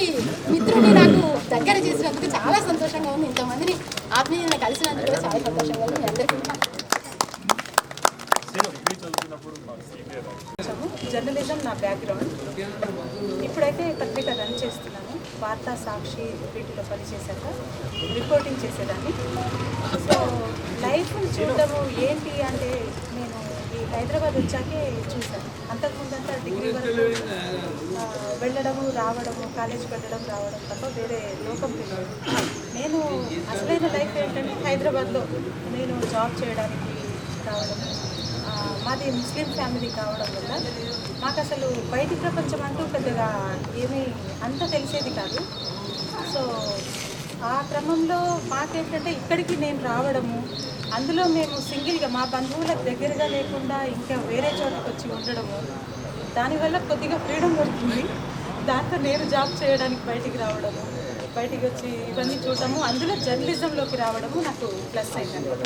మిత్రుని నాకు దగ్గర చేసినందుకు చాలా సంతోషంగా ఉంది. ఇంతమందిని ఆత్మీయంగా కలిసినందుకు కూడా చాలా సంతోషంగా ఉంది. మీ అందరికీ జర్నలిజం నా బ్యాక్గ్రౌండ్. ఇప్పుడైతే పత్రిక రన్ చేస్తున్నాను. వార్తా, సాక్షి వీటిలో పనిచేశాక రిపోర్టింగ్ చేసేదాన్ని. సో లైఫ్ని చూడడము ఏంటి అంటే, నేను ఈ హైదరాబాద్ వచ్చాకే చూశాను. అంతకుముందంతా డిగ్రీ వరకు వెళ్ళడము, రావడము, కాలేజీకి వెళ్ళడం, రావడం తప్ప వేరే లోకం తెలియదు. నేను అసలైన లైఫ్ ఏంటంటే హైదరాబాద్లో నేను జాబ్ చేయడానికి రావడం. మాది ముస్లిం ఫ్యామిలీ కావడం వల్ల మాకు అసలు బయటి ప్రపంచం అంటూ పెద్దగా ఏమీ అంత తెలిసేది కాదు. సో ఆ క్రమంలో మాకేంటంటే ఇక్కడికి నేను రావడము, అందులో మేము సింగిల్గా మా బంధువులకు దగ్గరగా లేకుండా ఇంకా వేరే చోటకి వచ్చి ఉండడము, దానివల్ల కొద్దిగా ఫ్రీడమ్ దొరుకుతుంది. దాంతో నేను జాబ్ చేయడానికి బయటికి రావడము, బయటికి వచ్చి ఇవన్నీ చూడటము, అందులో జర్నలిజంలోకి రావడము నాకు ప్లస్ అయిందన్నమాట.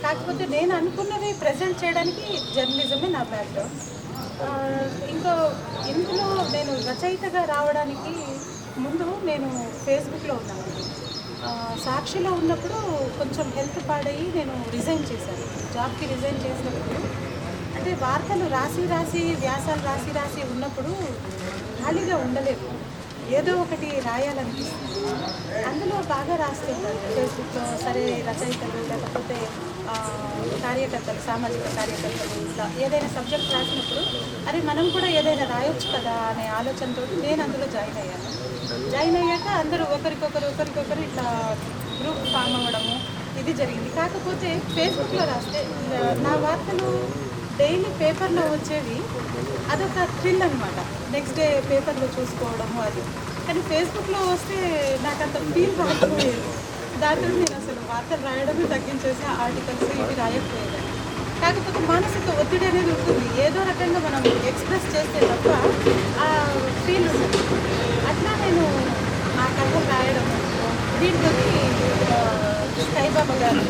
కాకపోతే నేను అనుకున్నవి ప్రజెంట్ చేయడానికి జర్నలిజమే నా బ్యాక్గ్రౌండ్. ఇందులో నేను రచయితగా రావడానికి ముందు నేను ఫేస్బుక్లో ఉన్నాను. సాక్షిలో ఉన్నప్పుడు కొంచెం హెల్త్ పాడయ్యి నేను రిజైన్ చేశాను. జాబ్కి రిజైన్ చేసినప్పుడు అంటే వార్తలు రాసి వ్యాసాలు రాసి ఉన్నప్పుడు ఖాళీగా ఉండలేదు, ఏదో ఒకటి రాయాలనిపిస్తుంది. అందులో బాగా రాస్తుంటారు ఫేస్బుక్లో. సరే రచయితలు లేకపోతే కార్యకర్తలు, సామాజిక కార్యకర్తలు ఇట్లా ఏదైనా సబ్జెక్ట్ రాసినప్పుడు అరే మనం కూడా ఏదైనా రాయొచ్చు కదా అనే ఆలోచనతో నేను అందులో జాయిన్ అయ్యాను. జాయిన్ అయ్యాక అందరూ ఒకరికొకరు ఇట్లా గ్రూప్ ఫామ్ అవ్వడము ఇది జరిగింది. కాకపోతే ఫేస్బుక్లో రాస్తే నా వార్తలు డైలీ పేపర్లో వచ్చేవి, అదొక థ్రిల్ అనమాట. నెక్స్ట్ డే పేపర్లో చూసుకోవడము అది. కానీ ఫేస్బుక్లో వస్తే నాకు అంత ఫీల్ రాకపోయేది. దాంట్లో నేను అసలు వార్తలు రాయడమే తగ్గించేసి ఆర్టికల్స్ ఇవి రాయకపోయేదాన్ని. కాకపోతే మానసిక ఒత్తిడి అనేది ఉంటుంది, ఏదో రకంగా మనం ఎక్స్ప్రెస్ చేస్తే తప్ప ఆ ఫీల్ ఉంటుంది. అట్లా నేను ఆ కథలు రాయడము, దీంట్లో సాయిబాబా గారు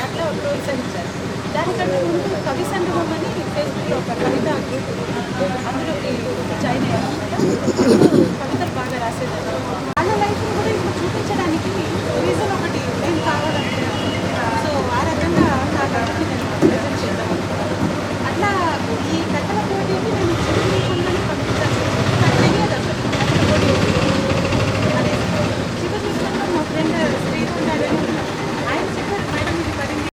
అట్లా ప్రోత్సహించారు. దానికంటే ముందు కవి సంగమం అని ఫేస్బుక్లో ఒక కవిత గ్రూప్, అందులోకి జాయిన్ అయ్యాను అనమాట. కవితలు బాగా రాసేదాన్ని. వాళ్ళ లైఫ్ని కూడా ఇప్పుడు చూపించడానికి రీజన్ ఒకటి నేను కావాలనుకున్నాను. సో ఆ రకంగా నా కథని నేను ప్రజెంట్ చేద్దాం అనుకున్నాను. అట్లా ఈ కథల పోటీకి నేను చివరికుందని పంపించాను. నాకు తెలియదు అసలు కథల పోటీ అదే. చివరి విషయంలో మా ఫ్రెండ్ శ్రీధర్ గారు ఆయన చెప్పారు, మేడం ఇది పడింది.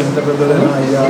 ఎంత పెద్దదైనా అయ్యా